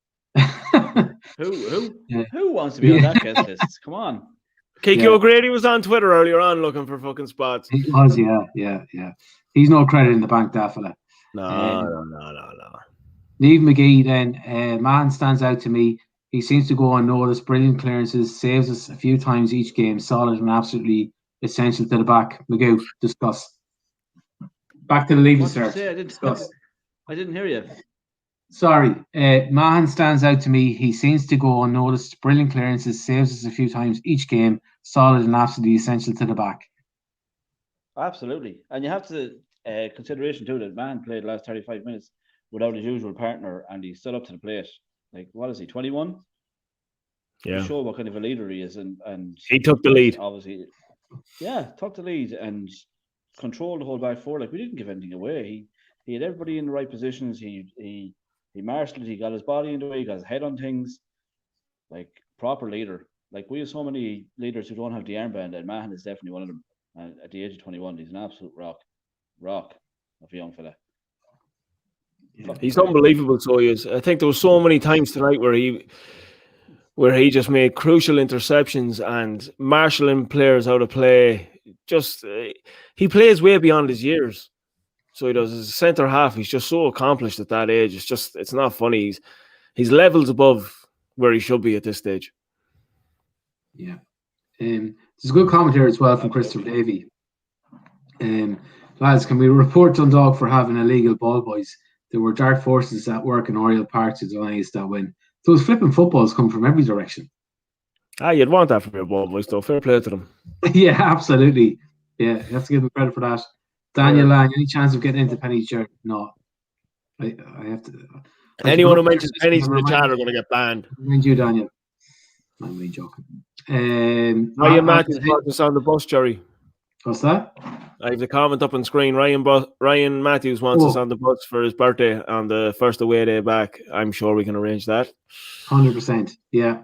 Who wants to be on that guest list? Come on. Kiki O'Grady was on Twitter earlier on looking for fucking spots. He was, yeah. He's no credit in the bank, that fella. No. Neve McGee then, man stands out to me. He seems to go unnoticed. Brilliant clearances, saves us a few times each game. Solid and absolutely essential to the back. Magoo, discuss. Back to the leaving cert. I didn't hear you. Sorry. Mahan stands out to me. He seems to go unnoticed. Brilliant clearances, saves us a few times each game. Solid and absolutely essential to the back. Absolutely. And you have to consideration too that Mahan played the last 35 minutes without his usual partner and he stood up to the plate. Like, what is he, 21? Yeah. To show what kind of a leader he is. And he took the lead. Obviously. Yeah, took the lead and controlled the whole back 4. Like, we didn't give anything away. He had everybody in the right positions. He marshaled it. He got his body in the way. He got his head on things. Like, proper leader. Like, we have so many leaders who don't have the armband, and Mahan is definitely one of them. And at the age of 21, he's an absolute rock of a young fella. Yeah. He's unbelievable, so he is. I think there was so many times tonight where he just made crucial interceptions and marshalling players out of play. Just he plays way beyond his years. So he does. As a centre half, he's just so accomplished at that age. It's not funny. He's levels above where he should be at this stage. Yeah. There's a good comment here as well from Christopher Davey. Lads, can we report Dundalk for having illegal ball boys? There were dark forces at work in Oriel Park to deny us that win. Those flipping footballs come from every direction. You'd want that from your ball boys, though. Fair play to them. Yeah, absolutely. Yeah, you have to give them credit for that. Daniel Lang, any chance of getting into Penny's shirt? No. I have to. Anyone who mentions pennies in the chat are going to get banned. Mind you, Daniel. I'm really joking. Ryan Matthews brought us on the bus, Jerry. What's that? I have the comment up on screen. Ryan Matthews wants us on the bus for his birthday on the first away day back. I'm sure we can arrange that. 100%. Yeah.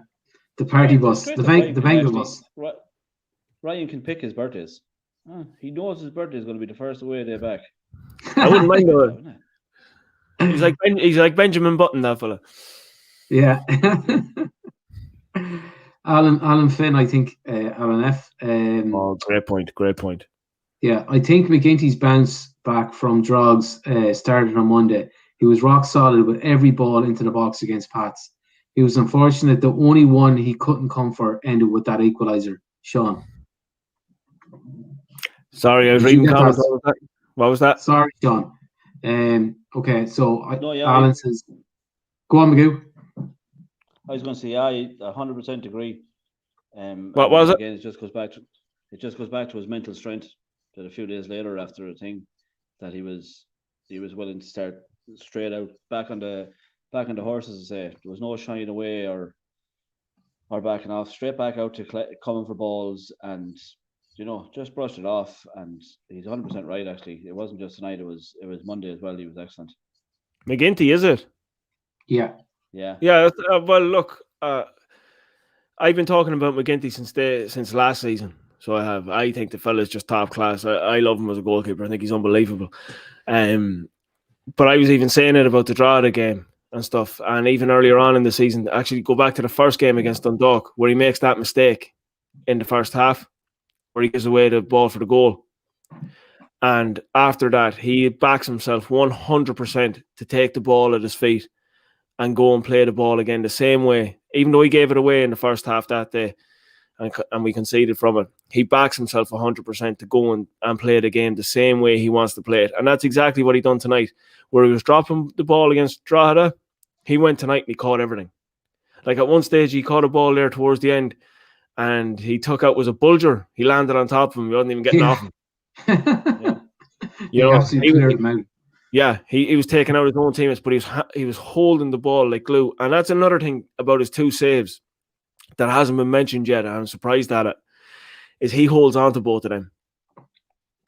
The party bus. The Bengal bus. Ryan can pick his birthdays. He knows his birthday is going to be the first away day back. I wouldn't mind that. He's like Benjamin Button, that fella. Yeah. Alan Finn, I think, Alan F. Great point. Yeah, I think McGinty's bounce back from drugs started on Monday. He was rock solid with every ball into the box against Pats. He was unfortunate the only one he couldn't come for ended with that equaliser. Sean. Sorry, I was reading comments. What was that? Sorry, Sean. Okay, so Alan says, go on, Magoo. I was going to say, I 100% agree. What was it? Again, it just goes back to his mental strength. That a few days later, after a thing, that he was willing to start straight out back on the horses. To say there was no shying away or backing off, straight back out to coming for balls, and just brushed it off, and he's 100% right. Actually, it wasn't just tonight; it was Monday as well. He was excellent. McGinty, is it? Yeah. Yeah. Well, look, I've been talking about McGinty since last season. So I have. I think the fella's just top class. I love him as a goalkeeper. I think he's unbelievable. But I was even saying it about the Drogheda game and stuff, and even earlier on in the season. Actually, go back to the first game against Dundalk, where he makes that mistake in the first half, where he gives away the ball for the goal. And after that, he backs himself 100% to take the ball at his feet and go and play the ball again the same way. Even though he gave it away in the first half that day and we conceded from it, he backs himself 100% to go and play the game the same way he wants to play it. And that's exactly what he done tonight. Where he was dropping the ball against Drogheda, he went tonight and he caught everything. Like at one stage, he caught a ball there towards the end and he took out was a bulger. He landed on top of him. He wasn't even getting off him. He was taking out his own teammates, but he was holding the ball like glue. And that's another thing about his 2 saves that hasn't been mentioned yet. I'm surprised at it. Is he holds on to both of them.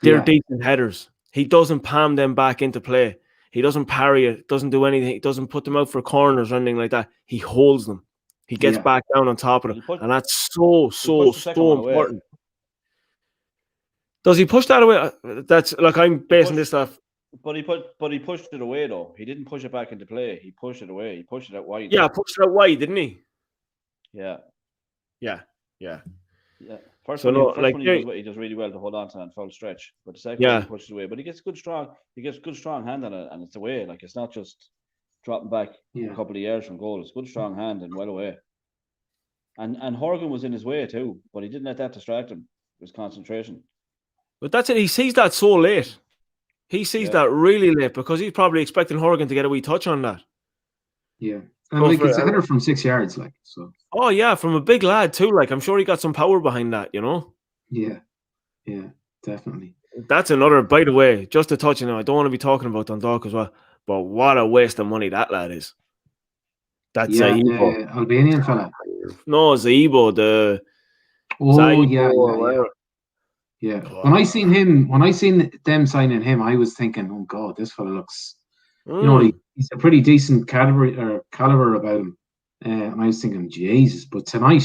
They're decent headers. He doesn't palm them back into play. He doesn't parry it. Doesn't do anything. He doesn't put them out for corners or anything like that. He holds them. He gets back down on top of them, and that's so important. Does he push that away? That's like I'm basing this off. But he pushed it away though. He didn't push it back into play. He pushed it away. He pushed it out wide. Yeah, pushed it out wide, didn't he? Yeah. First one he does really well to hold on to and foul stretch. But the second one he pushes away. But he gets good strong hand on it, and it's away. Like it's not just dropping back a couple of yards from goal. It's good strong hand and well away. And Horgan was in his way too, but he didn't let that distract him. His concentration. But that's it. He sees that so late. He sees that really late because he's probably expecting Horgan to get a wee touch on that. Yeah. And like it's a header from 6 yards, like so. Oh yeah, from a big lad too. Like I'm sure he got some power behind that, Yeah, definitely. That's another. By the way, just to touch on it, I don't want to be talking about Dundalk as well, but what a waste of money that lad is. That's the Albanian fella. No, Zaibo. Yeah. When I seen them signing him, I was thinking, oh God, this fella looks. He's a pretty decent caliber about him. And I was thinking, Jesus, but tonight,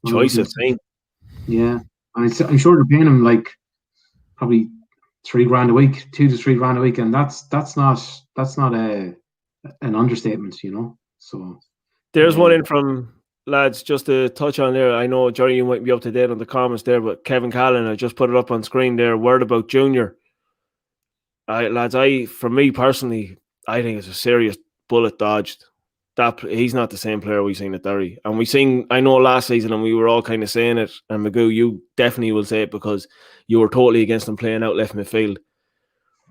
choice of team. Yeah, and I'm sure they're paying him like probably $3,000 a week, $2,000 to $3,000 a week, and that's not an understatement, So there's one in from lads just to touch on there. I know Jerry, you might be up to date on the comments there, but Kevin Callan, I just put it up on screen there. Word about Junior. For me personally, I think it's a serious bullet dodged. That he's not the same player we've seen at Derry, and I know last season, and we were all kind of saying it. And Magoo, you definitely will say it because you were totally against him playing out left midfield.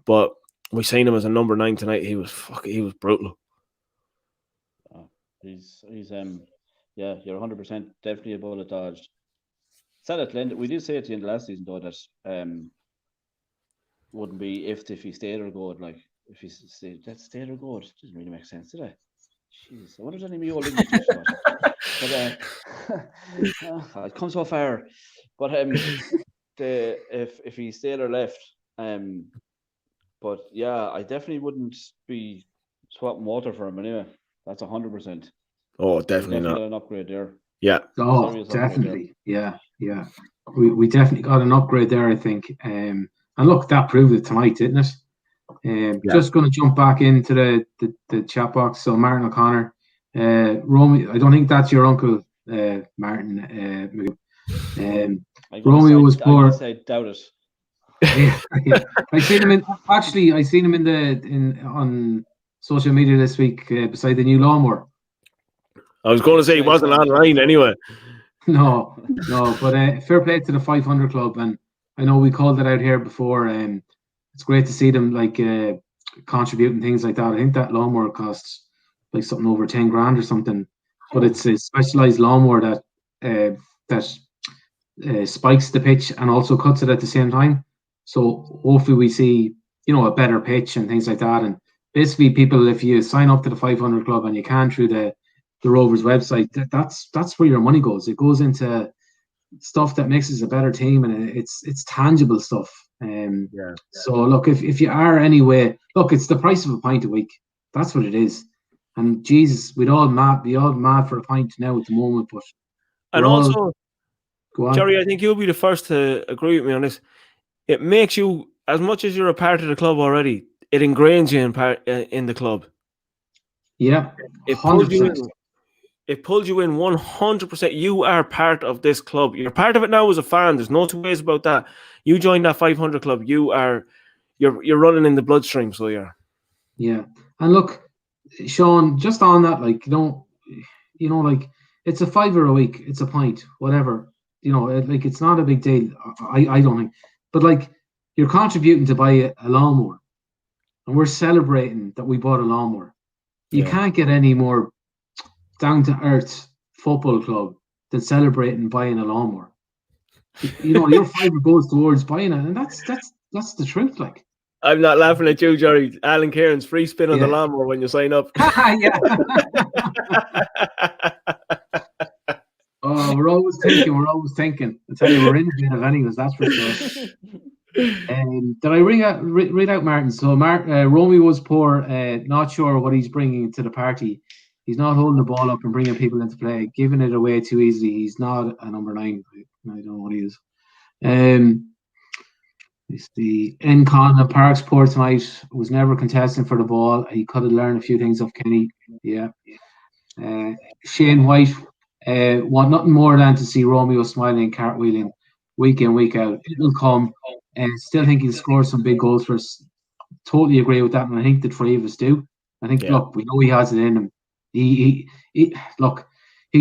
But we seen him as a number 9 tonight. He was brutal. He's you're 100% definitely a bullet dodged. Said at the end, we did say at the end of last season though that wouldn't be if he stayed or go. Like if he stayed or go, it doesn't really make sense, did it? Jeez, I wonder if there's any old English but I've come so far. But if he stayed or left, but yeah, I definitely wouldn't be swapping Walter for him anyway. That's 100%. Oh, definitely not. An upgrade there. Yeah. Oh, definitely. Yeah. We definitely got an upgrade there, I think. And look, that proved it tonight, didn't it? Just going to jump back into the chat box. So Martin O'Connor, Romeo, I don't think that's your uncle, Martin. Romeo was poor. I doubt it. Yeah. I seen him on social media this week beside the new lawnmower. I was going to say he wasn't online anyway. No, but fair play to the 500 Club, and I know we called it out here before. It's great to see them contributing things like that. I think that lawnmower costs like something over 10 grand or something, but it's a specialized lawnmower that spikes the pitch and also cuts it at the same time. So hopefully we see a better pitch and things like that. And basically, people, if you sign up to the 500 Club and you can through the Rovers website, that's where your money goes. It goes into stuff that makes us a better team, and it's tangible stuff. So look, if you are anyway, look, it's the price of a pint a week. That's what it is. And Jesus, we'd all be all mad for a pint now at the moment, but and also, go on. Jerry, I think you'll be the first to agree with me on this. It makes you, as much as you're a part of the club already, it ingrains you in the club. Yeah, it pulls you in. It pulls you in 100%. You are part of this club. You're part of it now as a fan. There's no two ways about that. You joined that 500 club. You're running in the bloodstream. So yeah. And look, Sean, just on that, like like it's a £5 a week. It's a pint, whatever. Like it's not a big deal. I don't think, but like you're contributing to buy a lawnmower, and we're celebrating that we bought a lawnmower. You can't get any more down to earth football club than celebrating buying a lawnmower. Your £5 goes towards buying it, and that's the truth. Like, I'm not laughing at you, Jerry. Alan Kieran's free spin on the lawnmower when you sign up. Yeah. Oh, we're always thinking. I tell you, we're in the of anyways, that's for sure. Did I read out Martin? So Romeo was poor, not sure what he's bringing to the party. He's not holding the ball up and bringing people into play, giving it away too easily. He's not a number 9. I don't know what he is. It's the Encon at Parksport tonight. Was never contesting for the ball. He could have learned a few things off Kenny. Yeah. Shane White want nothing more than to see Romeo smiling and cartwheeling week in, week out. It'll come. And still think he'll score some big goals for us. Totally agree with that, and I think the three of us do. I think, look, we know he has it in him. He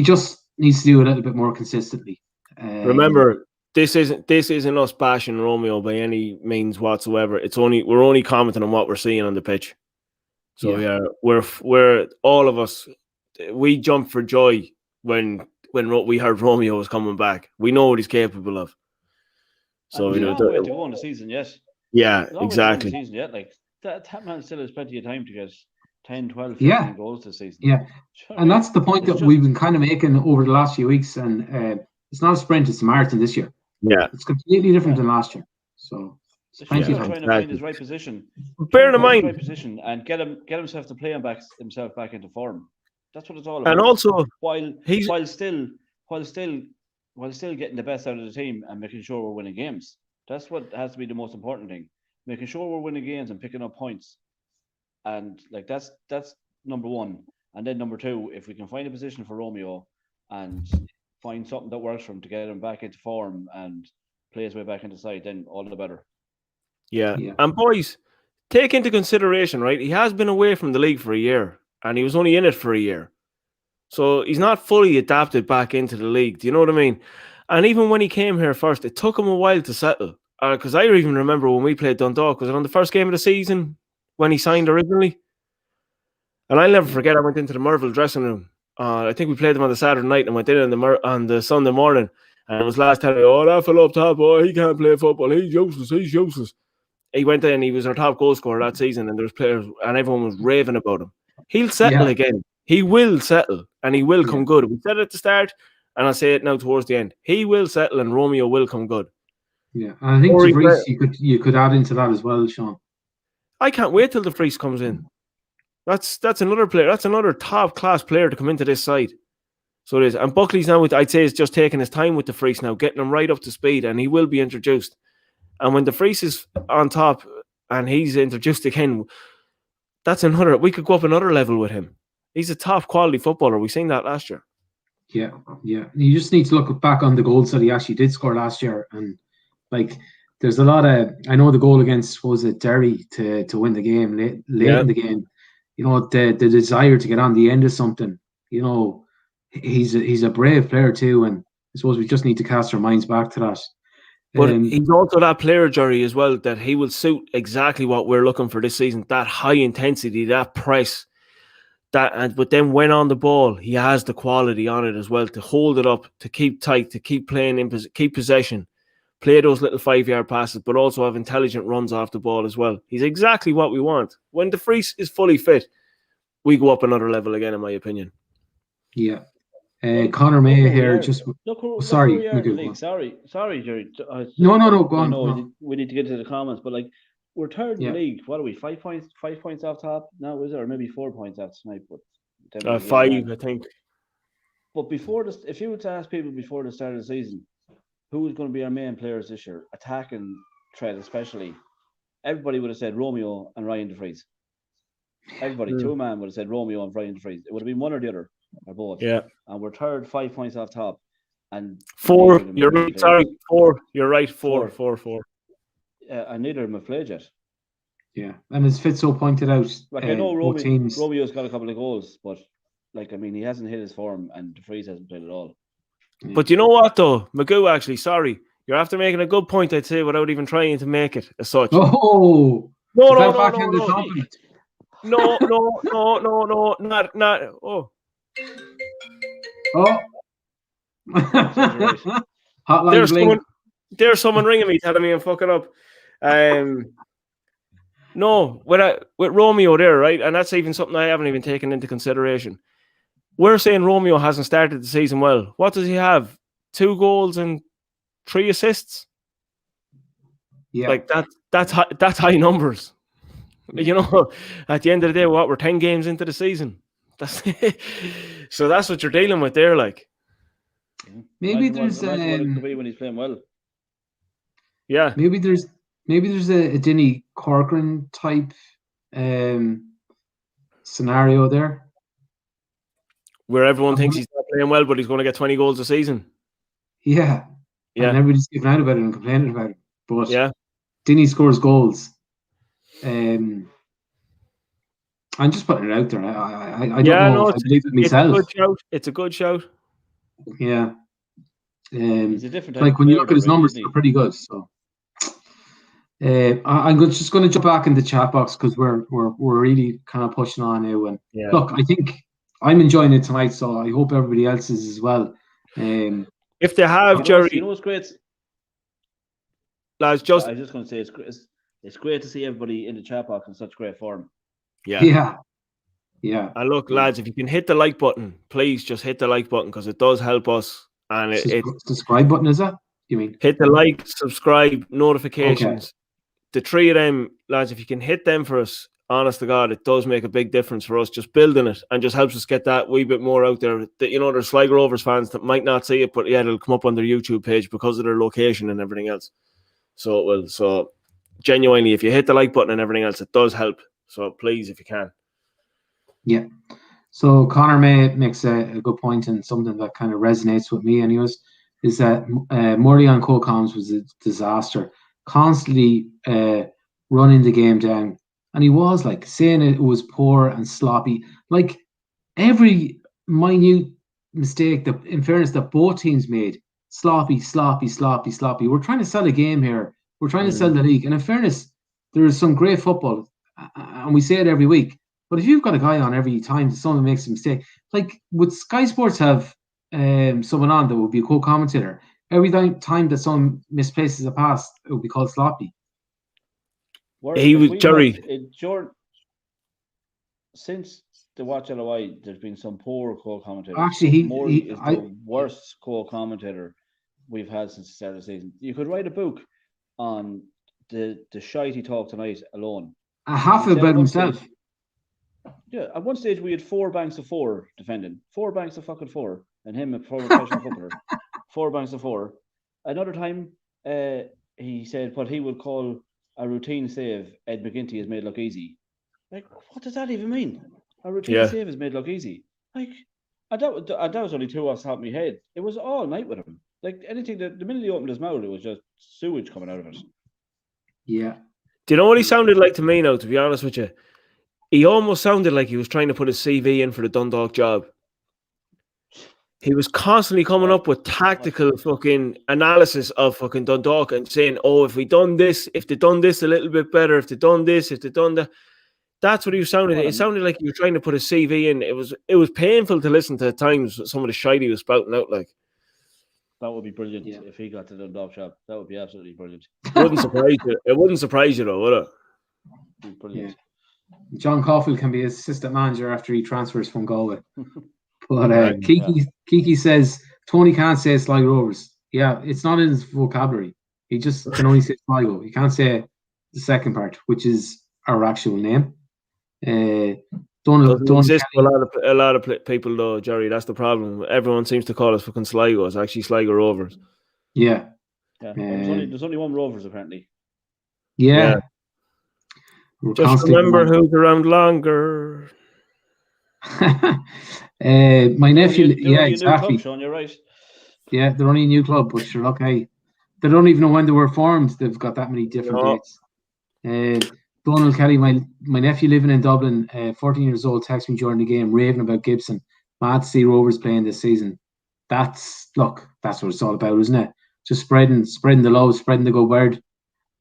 just needs to do a little bit more consistently. Remember, this isn't us bashing Romeo by any means whatsoever. We're only commenting on what we're seeing on the pitch. So we're all of us. We jumped for joy when we heard Romeo was coming back. We know what he's capable of. So there's a long way to go in the season yet. Yeah, exactly. Season yet, like that man still has plenty of time to get 10, 12, 15 goals this season. Yeah, and that's the point that we've been kind of making over the last few weeks. And it's not a sprint; it's a marathon this year. Yeah, it's completely different than last year. So it's plenty of time. Trying to find his right position. Bear in mind, right position, and get himself to play himself back into form. That's what it's all about. And also, while still getting the best out of the team and making sure we're winning games. That's what has to be the most important thing. Making sure we're winning games and picking up points. And like that's number one. And then number two, if we can find a position for Romeo and find something that works for him to get him back into form and play his way back into side, then all the better. Yeah. And boys, take into consideration, right? He has been away from the league for a year, and he was only in it for a year. So he's not fully adapted back into the league. Do you know what I mean? And even when he came here first, it took him a while to settle. Because I even remember when we played Dundalk, was it on the first game of the season when he signed originally? And I'll never forget, I went into the Merville dressing room. I think we played them on the Saturday night and went in on the Sunday morning. And it was last time, that fellow up top, he can't play football. He's useless. He went in, he was our top goal scorer that season, and there was players, and everyone was raving about him. He'll settle again. He will settle, and he will come good. We said it at the start, and I'll say it now towards the end. He will settle, and Romeo will come good. Yeah, and I think DeVries, you could add into that as well, Sean. I can't wait till DeVries comes in. That's another player. That's another top class player to come into this side. So it is. And Buckley's now, I'd say, is just taking his time with DeVries now, getting him right up to speed, and he will be introduced. And when DeVries is on top and he's introduced again, we could go up another level with him. He's a top quality footballer. We seen that last year. Yeah. You just need to look back on the goals that he actually did score last year, and like there's a lot of, I know the goal against, was it Derry to win the game late in the game. The desire to get on the end of something. He's a brave player too, and I suppose we just need to cast our minds back to that. But he's also that player, Jerry, as well, that he will suit exactly what we're looking for this season. That high intensity, that press, but then when on the ball, he has the quality on it as well to hold it up, to keep tight, to keep playing keep possession, play those little 5-yard passes, but also have intelligent runs off the ball as well. He's exactly what we want. When DeVries is fully fit, we go up another level again, in my opinion. Yeah. Connor May Look where here we are. just. Look where Sorry, we are in the Magoo, go league. on. Sorry, Jerry. No, go I on. know Go on. we need to get to the comments, but like we're third in Yeah. the league. What are we? 5 points? 5 points off top now, is it? Or maybe 4 points off tonight? But then we'll get 5, on. I think. But before this, if you were to ask people before the start of the season, who was going to be our main players this year, attacking threat especially, everybody would have said Romeo and Ryan DeFries. Everybody, two man would have said Romeo and Ryan DeFries. It would have been one or the other, or both. Yeah. And we're third, 5 points off top. And 4, you're right. Sorry, 4. You're right. 4. And neither of them have played yet. Yeah, and as Fitzo pointed out, Like I know both teams. Romeo's got a couple of goals, but like I mean, he hasn't hit his form, and DeFries hasn't played at all. But you know what, though, Magoo, actually, sorry, you're after making a good point, I'd say, without even trying to make it as such. Oh, no, not. Oh, hotline there's someone ringing me, telling me I'm fucking up. No, with Romeo there, right? And that's even something I haven't even taken into consideration. We're saying Romeo hasn't started the season well. What does he have? 2 goals and 3 assists? Yeah. Like that's high numbers. You know, at the end of the day, we're 10 games into the season. So that's what you're dealing with there, like. Maybe imagine there's what it could be when he's playing well. Yeah. Maybe there's a Denny Corcoran type scenario there, where everyone thinks he's not playing well, but he's going to get 20 goals a season. Yeah. And everybody's giving out about it and complaining about it. But yeah, Denny scores goals. I'm just putting it out there. I don't know if I believe it myself. It's a good shout. Yeah. He's a different type like of when you player, look at his numbers, they're pretty good. So I'm just going to jump back in the chat box because we're really kind of pushing on now. And look, I think I'm enjoying it tonight, so I hope everybody else is as well. If they have, Jerry, you know what's great, lads. I was just going to say it's great to see everybody in the chat box in such great form. Yeah. And look, lads, if you can hit the like button, please just hit the like button because it does help us. And it's subscribe button, is that? You mean hit the like, subscribe, notifications. Okay. The 3 of them, lads, if you can hit them for us, honest to God, it does make a big difference for us. Just building it and just helps us get that wee bit more out there. That, you know, there's Sligo Rovers fans that might not see it, but it'll come up on their YouTube page because of their location and everything else. So it will. So genuinely, if you hit the like button and everything else, it does help. So please, if you can. Yeah. So Connor May makes a good point, and something that kind of resonates with me anyways, is that Murray on co-coms was a disaster. Constantly running the game down. And he was like saying it was poor and sloppy. Like every minute mistake that, in fairness, that both teams made, sloppy. We're trying to sell a game here. We're trying to sell the league. And in fairness, there is some great football, and we say it every week. But if you've got a guy on every time that someone makes a mistake, like would Sky Sports have someone on that would be a co-commentator? Every time that someone misplaces a pass, it would be called sloppy. He was Jerry. Jordan, since the Watch LOI, there's been some poor co-commentators. Actually, Morley is the worst co-commentator we've had since the start of the season. You could write a book on the shite he talked tonight alone. Half about himself. Yeah, at one stage we had 4 banks of 4 defending. 4 banks of fucking 4. And him, a professional footballer. 4 banks of 4. Another time, he said what he would call a routine save, Ed McGinty has made look easy. Like, what does that even mean? A routine save is made look easy. Like, and that was only 2 off the top of my head. It was all night with him. Like, anything that the minute he opened his mouth, it was just sewage coming out of it. Yeah. Do you know what he sounded like to me now, to be honest with you? He almost sounded like he was trying to put his CV in for the Dundalk job. He was constantly coming up with tactical fucking analysis of fucking Dundalk and saying, oh, if they done this a little bit better, if they done this, if they done that. That's what he was sounding. It sounded like he was trying to put his CV in. It was painful to listen to at times, some of the shite he was spouting out like. That would be brilliant if he got to the Dundalk job. That would be absolutely brilliant. Wouldn't surprise you. It wouldn't surprise you though, would it? Brilliant. Yeah. John Caulfield can be assistant manager after he transfers from Galway. But Kiki says Tony can't say Sligo Rovers. Yeah, it's not in his vocabulary. He just can only say Sligo. He can't say the second part, which is our actual name. Doesn't exist to a lot of people though, Jerry. That's the problem. Everyone seems to call us fucking Sligo. It's actually Sligo Rovers. Yeah. There's only one Rovers apparently. Yeah. Just remember who's around longer. My nephew, exactly. Club, Sean, you're right. Yeah, they're only a new club, but sure, okay. They don't even know when they were formed. They've got that many different dates. Donald Kelly, my nephew living in Dublin, 14 years old, texted me during the game, raving about Gibson. Mad to see Rovers playing this season. That's what it's all about, isn't it? Just spreading the love, spreading the good word.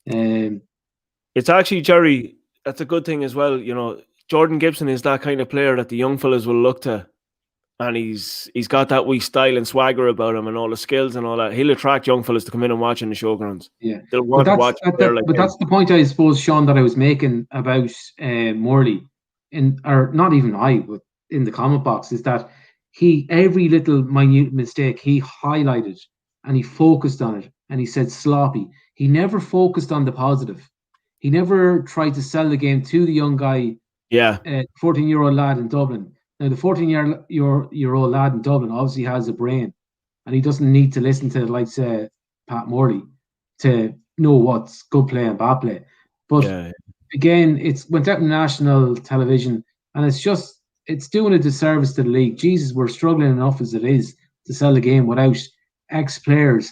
It's actually, Jerry, that's a good thing as well. You know, Jordan Gibson is that kind of player that the young fellas will look to. And he's got that wee style and swagger about him and all the skills and all that. He'll attract young fellas to come in and watch in the showgrounds. Yeah. They'll want to watch. But that's the point, I suppose, Sean, that I was making about Morley. Or not even I, but in the comment box, is that every little minute mistake he highlighted and he focused on it and he said sloppy. He never focused on the positive. He never tried to sell the game to the young guy, 14-year-old lad in Dublin. Now, the 14-year-old lad in Dublin obviously has a brain, and he doesn't need to listen to the likes of Pat Morley to know what's good play and bad play. But again, it's went out on national television, and it's doing a disservice to the league. Jesus, we're struggling enough as it is to sell the game without ex-players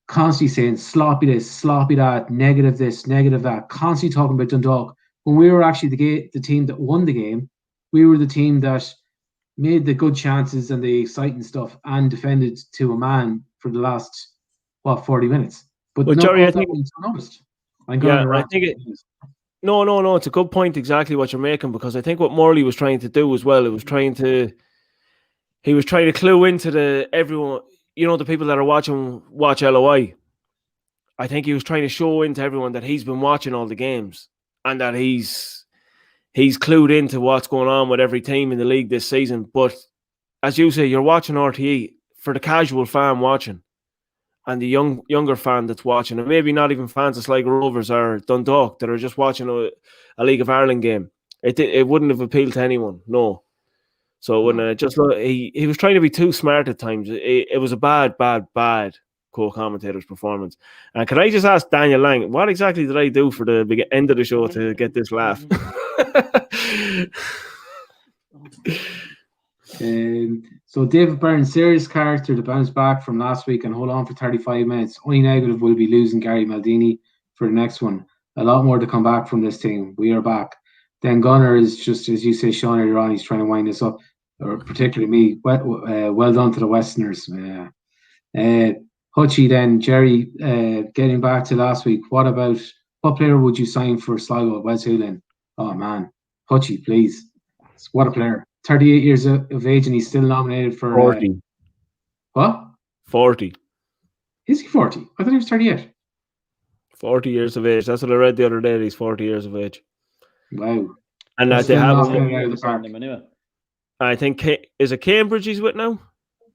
constantly saying sloppy this, sloppy that, negative this, negative that, constantly talking about Dundalk. When we were actually the team that won the game, we were the team that made the good chances and the exciting stuff and defended to a man for the last 40 minutes. But Jerry, I think No, it's a good point exactly what you're making, because I think what Morley was trying to do as well, he was trying to clue into everyone, you know, the people that are watch LOI. I think he was trying to show into everyone that he's been watching all the games and that he's clued into what's going on with every team in the league this season. But as you say, you're watching RTE for the casual fan watching and the younger fan that's watching, and maybe not even fans of Sligo Rovers or Dundalk that are just watching a League of Ireland game. It wouldn't have appealed to anyone, no. So when he was trying to be too smart at times. It was a bad co-commentator's performance. And can I just ask Daniel Lang, what exactly did I do for the end of the show to get this laugh? So David Byrne, serious character to bounce back from last week and hold on for 35 minutes. Only negative will be losing Gary Maldini for the next one. A lot more to come back from this team. We are back. Then Gunnar is just, as you say, Sean, earlier on, he's trying to wind us up, or particularly me. Well done to the Westerners. Hutchie then, Jerry, getting back to last week, what player would you sign for Sligo? Wes Hoolin? Oh man, Hutchie, please. What a player. 38 years of age and he's still nominated for 40. What? 40. Is he 40? I thought he was 38. 40 years of age. That's what I read the other day. He's 40 years of age. Wow. And that they have him out of the park. I think, is it Cambridge he's with now?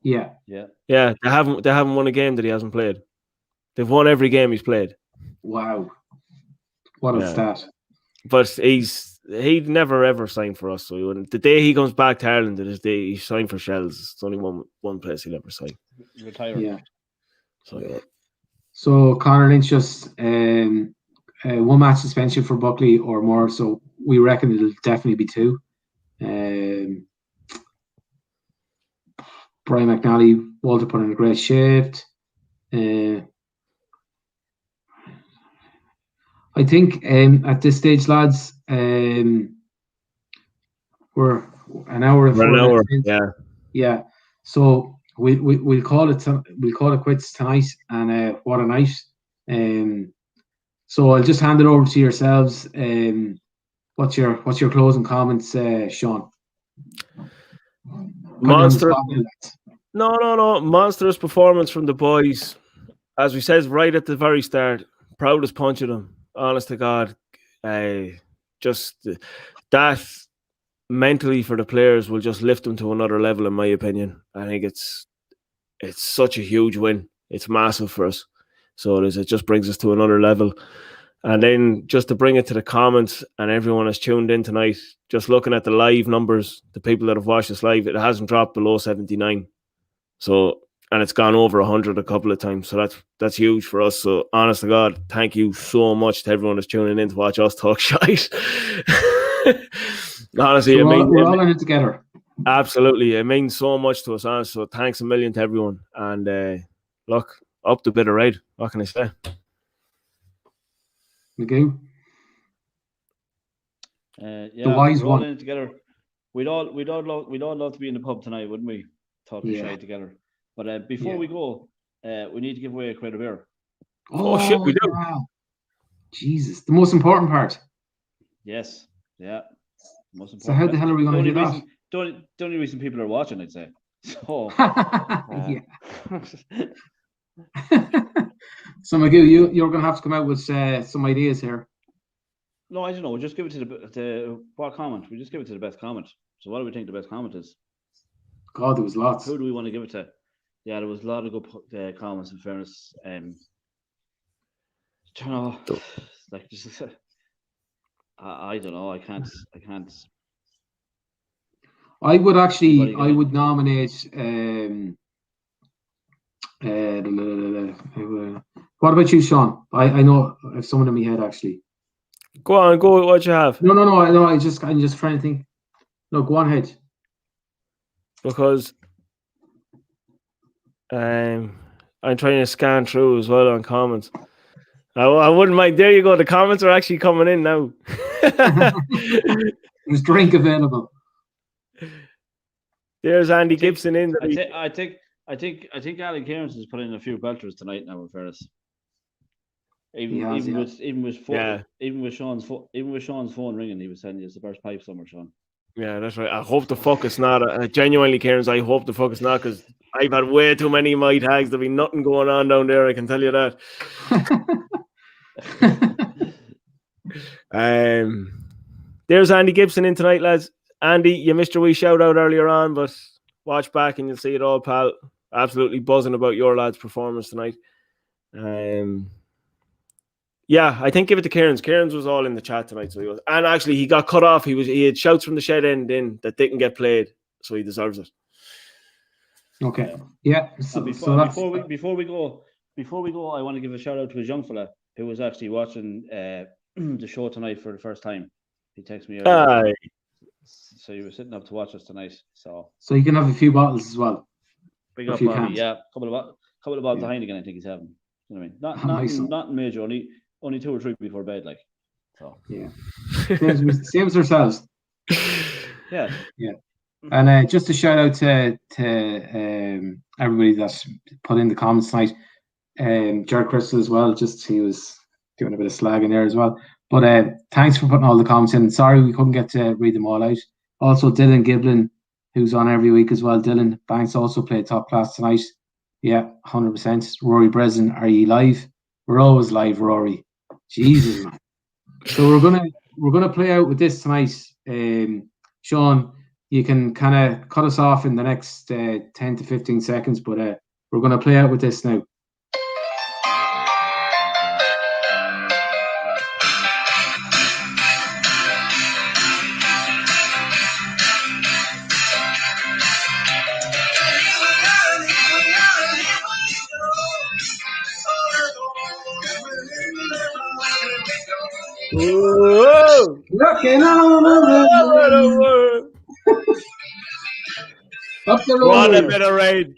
Yeah. They haven't won a game that he hasn't played. They've won every game he's played. Wow. What a stat. But he'd never ever signed for us, so he wouldn't. The day he comes back to Ireland, is the day he signed for Shells. It's only one place he'll ever sign. Retired. Yeah. So Conor Lynch just one match suspension for Buckley or more, so we reckon it'll definitely be 2. Brian McNally, Walter put in a great shift. I think at this stage, lads, we're an hour and 4 minutes. Yeah. So we'll call it quits tonight, and what a night. So I'll just hand it over to yourselves. What's your closing comments, Sean? Monstrous. No. Monstrous performance from the boys. As we said right at the very start, proud as punch of them. Honest to God, just that mentally for the players will just lift them to another level, in my opinion. I think it's such a huge win. It's massive for us. So it is. It just brings us to another level. And then just to bring it to the comments, and everyone has tuned in tonight, just looking at the live numbers, the people that have watched this live, it hasn't dropped below 79. So, and it's gone over 100 a couple of times. So that's huge for us. So honest to God, thank you so much to everyone that's tuning in to watch us talk shite. Honestly, so we're all in it together. Absolutely. It means so much to us, honestly. So thanks a million to everyone. And look, up the bit of raid. What can I say? McGoo? Yeah, the wise we're all one. in it together. We'd all love to be in the pub tonight, wouldn't we? Talking shite together. But before we go, we need to give away a crate of beer. Oh shit, we do. Wow. Jesus, the most important part. Yes, yeah. Most important. So how the hell are we going to do that? The only reason people are watching, I'd say. So yeah. So McGoo, you're going to have to come out with some ideas here. No, I don't know. We'll just give it to the what comment? We just give it to the best comment. So what do we think the best comment is? God, there was lots. Who do we want to give it to? Yeah, there was a lot of good comments. In fairness, I don't know. Like just, I don't know. I can't. I would actually. I would nominate. What about you, Sean? I know I have someone in my head actually. Go on, go. What you have? No. I'm just trying to think. No, go on ahead. Because I'm trying to scan through as well on comments. I wouldn't mind. There you go. The comments are actually coming in now. There's drink available. There's Andy Gibson in. I think Alan Cairns has put in a few belters tonight. Now, in fairness, even with Sean's phone ringing, he was saying it's the first pipe somewhere, Sean. Yeah, that's right. I hope the fuck it's not. Genuinely, Cairns, I hope the fuck it's not, because I've had way too many of my tags. There'll be nothing going on down there, I can tell you that. There's Andy Gibson in tonight, lads. Andy, you missed your wee shout out earlier on, but watch back and you'll see it all, pal. Absolutely buzzing about your lads' performance tonight. Yeah, I think give it to Cairns. Cairns was all in the chat tonight, so he was, and actually he got cut off. He had shouts from the shed end in that didn't get played, so he deserves it. Okay. Yeah. Before we go, I want to give a shout out to a young fella who was actually watching the show tonight for the first time. He texted me earlier. So he was sitting up to watch us tonight. So you can have a few bottles as well. Big up, Bobby. Yeah, couple of bottles of Heineken, I think he's having. You know what I mean? Not major, only 2 or 3 before bed, like. So yeah, same as ourselves. Yeah. And just a shout out to everybody that's put in the comments tonight. Jared Crystal as well. Just he was doing a bit of slag in there as well. But thanks for putting all the comments in. Sorry we couldn't get to read them all out. Also Dylan Giblin, who's on every week as well. Dylan Banks also played top class tonight. Yeah, 100%. Rory Breslin, are you live? We're always live, Rory. Jesus, man. So we're gonna play out with this tonight. Sean, you can kind of cut us off in the next 10 to 15 seconds, but we're gonna play out with this now. Whoa! Rocking on up the road. What a bit of rain.